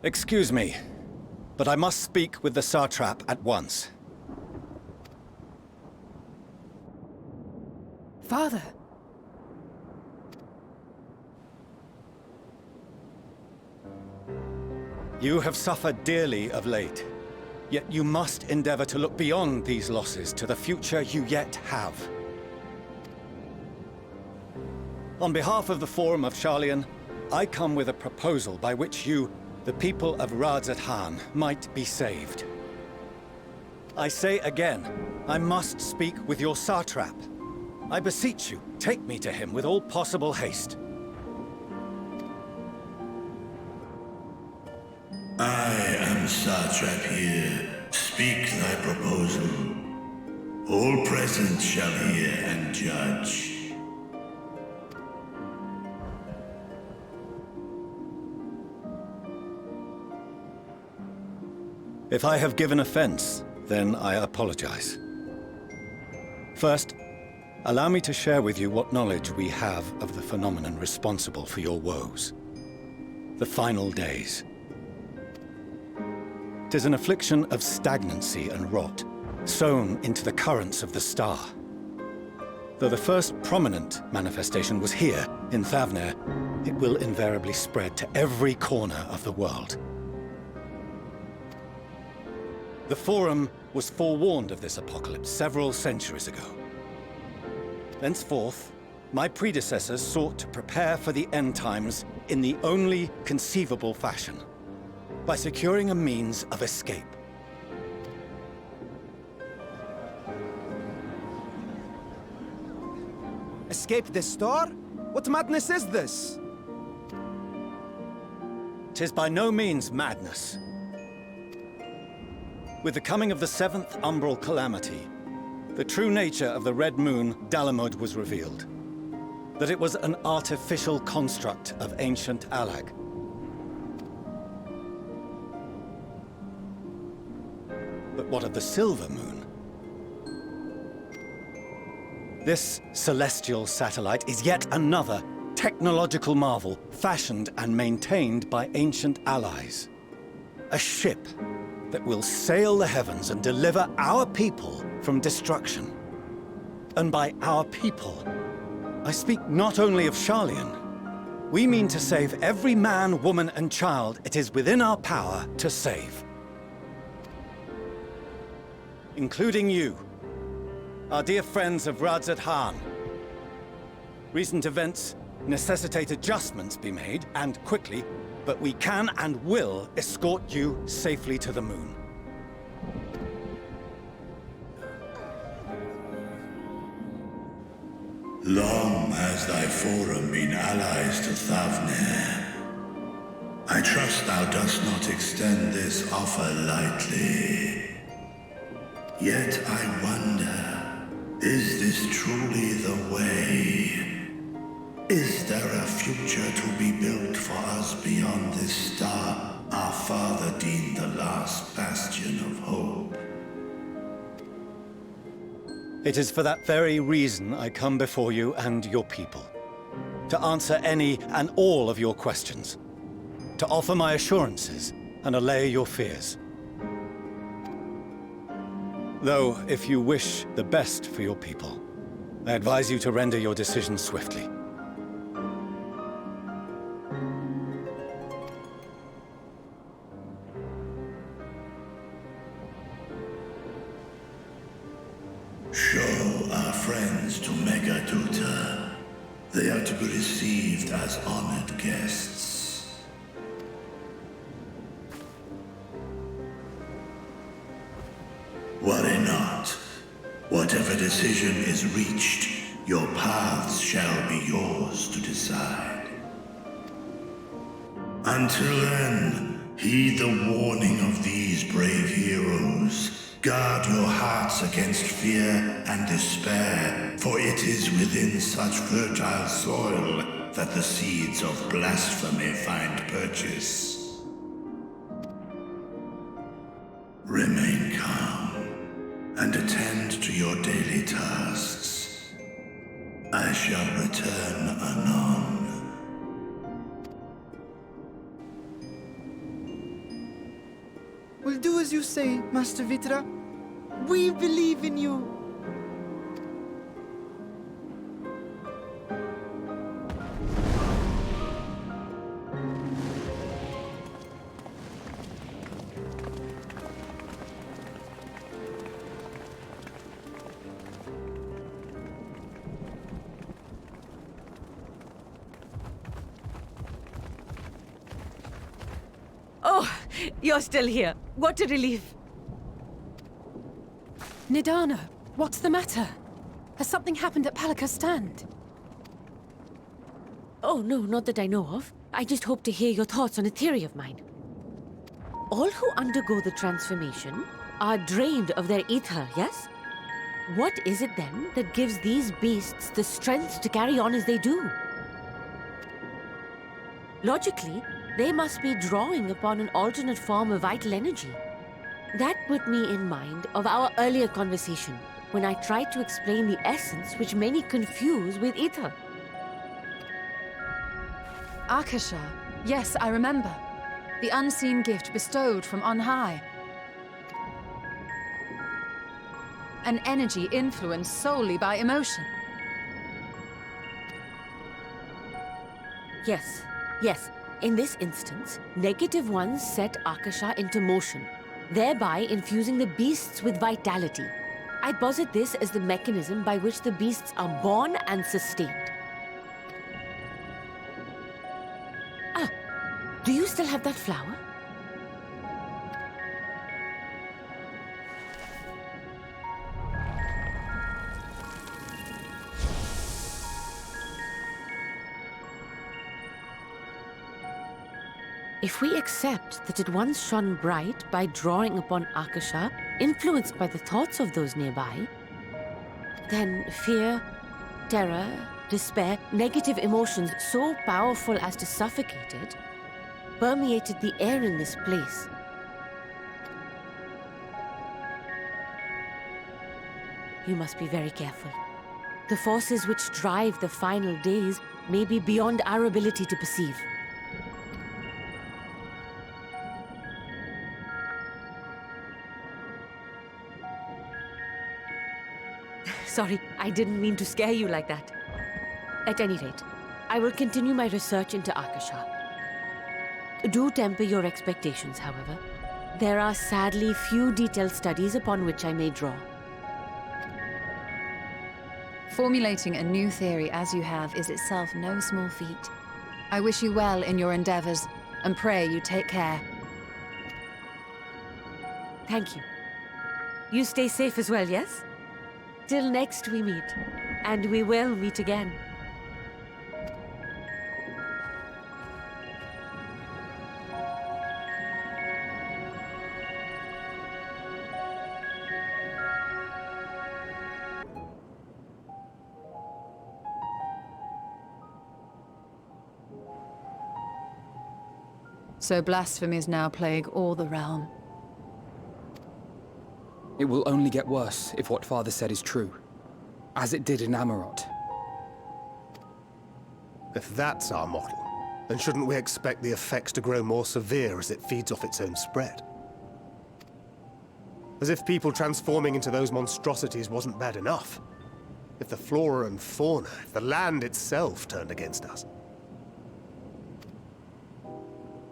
Excuse me, but I must speak with the satrap at once. Father. You have suffered dearly of late, yet you must endeavor to look beyond these losses to the future you yet have. On behalf of the Forum of Sharlayan, I come with a proposal by which you, the people of Radzat might be saved. I say again, I must speak with your satrap. I beseech you, take me to him with all possible haste. I am satrap here. Speak thy proposal. All present shall hear and judge. If I have given offense, then I apologize. First, allow me to share with you what knowledge we have of the phenomenon responsible for your woes. The final days. 'Tis an affliction of stagnancy and rot, sown into the currents of the star. Though the first prominent manifestation was here, in Thavnir, it will invariably spread to every corner of the world. The Forum was forewarned of this apocalypse several centuries ago. Thenceforth, my predecessors sought to prepare for the end times in the only conceivable fashion, by securing a means of escape. Escape the store? What madness is this? 'Tis by no means madness. With the coming of the 7th umbral calamity, the true nature of the Red Moon, Dalamud, was revealed. That it was an artificial construct of ancient Alag. But what of the Silver Moon? This celestial satellite is yet another technological marvel fashioned and maintained by ancient allies. A ship that will sail the heavens and deliver our people from destruction. And by our people, I speak not only of Sharlayan. We mean to save every man, woman, and child it is within our power to save. Including you, our dear friends of Radzat Han. Recent events necessitate adjustments be made, and quickly, but we can and will escort you safely to the moon. Long has thy Forum been allies to Thavnir. I trust thou dost not extend this offer lightly. Yet I wonder, is this truly the way? Is there a future to be built for us beyond this star our father deemed the last bastion of hope? It is for that very reason I come before you and your people. To answer any and all of your questions. To offer my assurances and allay your fears. Though, if you wish the best for your people, I advise you to render your decision swiftly. Show our friends to Megaduta. They are to be received as honored guests. Worry not. Whatever decision is reached, your paths shall be yours to decide. Until then, heed the warning of these brave heroes. Guard your hearts against fear and despair, for it is within such fertile soil that the seeds of blasphemy find purchase. Remain calm and attend to your daily tasks. I shall return anon. We'll do as you say, Master Vitra. We believe in you. Oh, you're still here. What a relief. Nidana, what's the matter? Has something happened at Palaka's stand? Oh, no, not that I know of. I just hope to hear your thoughts on a theory of mine. All who undergo the transformation are drained of their ether, yes? What is it then that gives these beasts the strength to carry on as they do? Logically, they must be drawing upon an alternate form of vital energy. That put me in mind of our earlier conversation, when I tried to explain the essence which many confuse with ether. Akasha. Yes, I remember. The unseen gift bestowed from on high. An energy influenced solely by emotion. Yes, yes. In this instance, negative ones set Akasha into motion, thereby infusing the beasts with vitality. I posit this as the mechanism by which the beasts are born and sustained. Ah, do you still have that flower? If we accept that it once shone bright by drawing upon Akasha, influenced by the thoughts of those nearby, then fear, terror, despair, negative emotions so powerful as to suffocate it, permeated the air in this place. You must be very careful. The forces which drive the final days may be beyond our ability to perceive. Sorry, I didn't mean to scare you like that. At any rate, I will continue my research into Akasha. Do temper your expectations, however. There are sadly few detailed studies upon which I may draw. Formulating a new theory as you have is itself no small feat. I wish you well in your endeavors, and pray you take care. Thank you. You stay safe as well, yes? Till next we meet, and we will meet again. So blasphemies now plague all the realm. It will only get worse if what Father said is true, as it did in Amarot. If that's our model, then shouldn't we expect the effects to grow more severe as it feeds off its own spread? As if people transforming into those monstrosities wasn't bad enough. If the flora and fauna, if the land itself turned against us.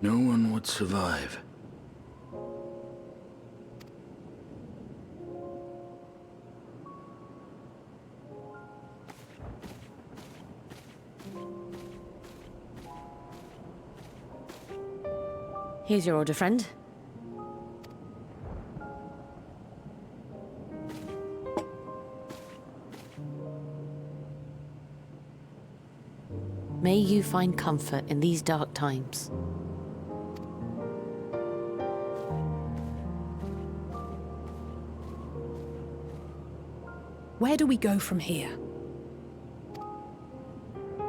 No one would survive. Here's your order, friend. May you find comfort in these dark times. Where do we go from here?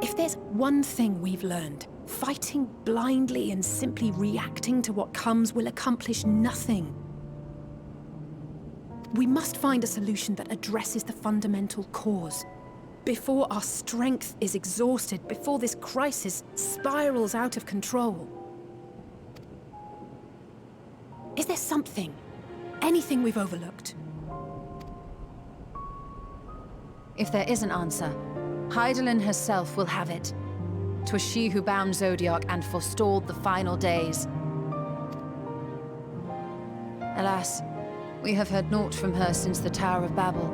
If there's one thing we've learned, fighting blindly and simply reacting to what comes will accomplish nothing. We must find a solution that addresses the fundamental cause. Before our strength is exhausted, before this crisis spirals out of control. Is there something, anything we've overlooked? If there is an answer, Hydaelyn herself will have it. 'Twas she who bound Zodiark and forestalled the final days. Alas, we have heard naught from her since the Tower of Babel.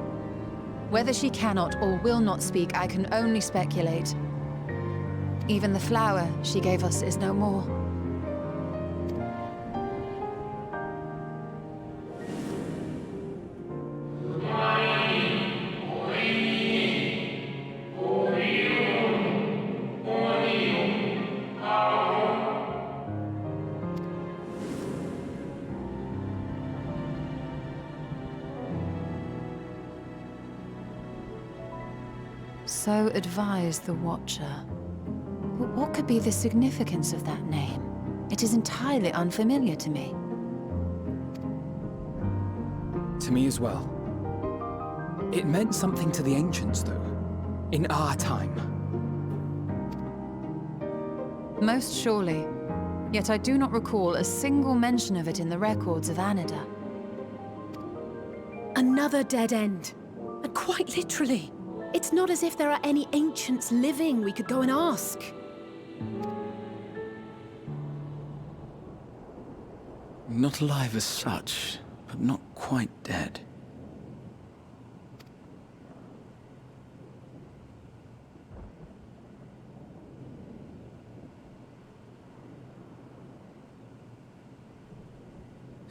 Whether she cannot or will not speak, I can only speculate. Even the flower she gave us is no more. So advised the Watcher. But what could be the significance of that name? It is entirely unfamiliar to me. To me as well. It meant something to the ancients, though. In our time. Most surely. Yet I do not recall a single mention of it in the records of Anida. Another dead end. And quite literally. It's not as if there are any ancients living we could go and ask. Not alive as such, but not quite dead.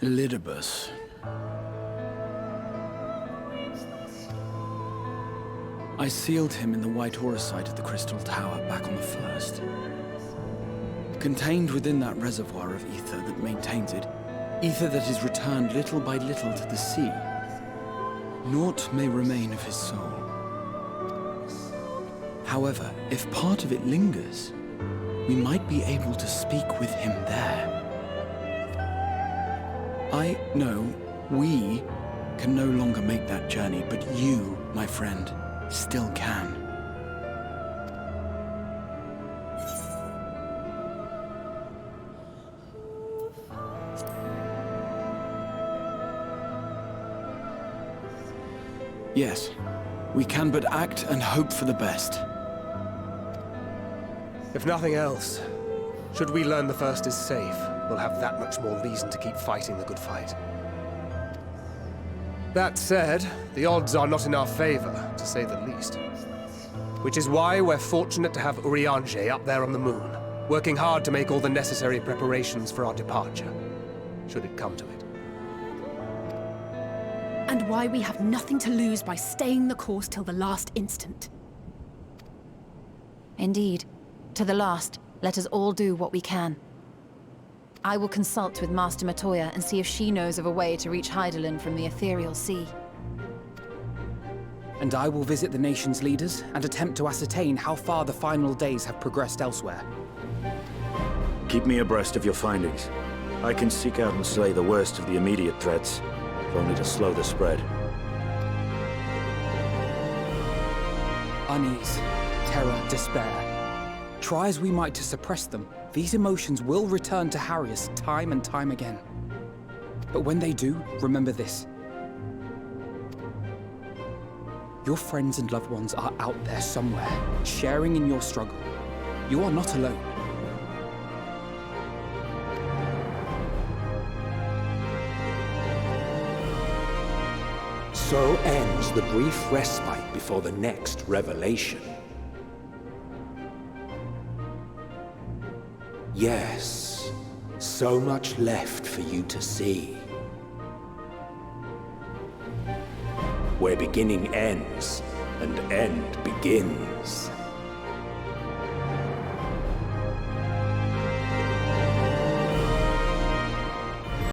Elidibus. I sealed him in the white aurosite of the Crystal Tower back on the first. Contained within that reservoir of ether that maintains it, ether that is returned little by little to the sea, naught may remain of his soul. However, if part of it lingers, we might be able to speak with him there. I know we can no longer make that journey, but you, my friend, still can. Yes, we can but act and hope for the best. If nothing else, should we learn the First is safe, we'll have that much more reason to keep fighting the good fight. That said, the odds are not in our favor, to say the least. Which is why we're fortunate to have Urianger up there on the moon, working hard to make all the necessary preparations for our departure, should it come to it. And why we have nothing to lose by staying the course till the last instant. Indeed. To the last, let us all do what we can. I will consult with Master Matoya and see if she knows of a way to reach Hydaelyn from the Ethereal Sea. And I will visit the nation's leaders and attempt to ascertain how far the final days have progressed elsewhere. Keep me abreast of your findings. I can seek out and slay the worst of the immediate threats, if only to slow the spread. Unease, terror, despair. Try as we might to suppress them, these emotions will return to harry us time and time again. But when they do, remember this. Your friends and loved ones are out there somewhere, sharing in your struggle. You are not alone. So ends the brief respite before the next revelation. Yes, so much left for you to see. Where beginning ends and end begins.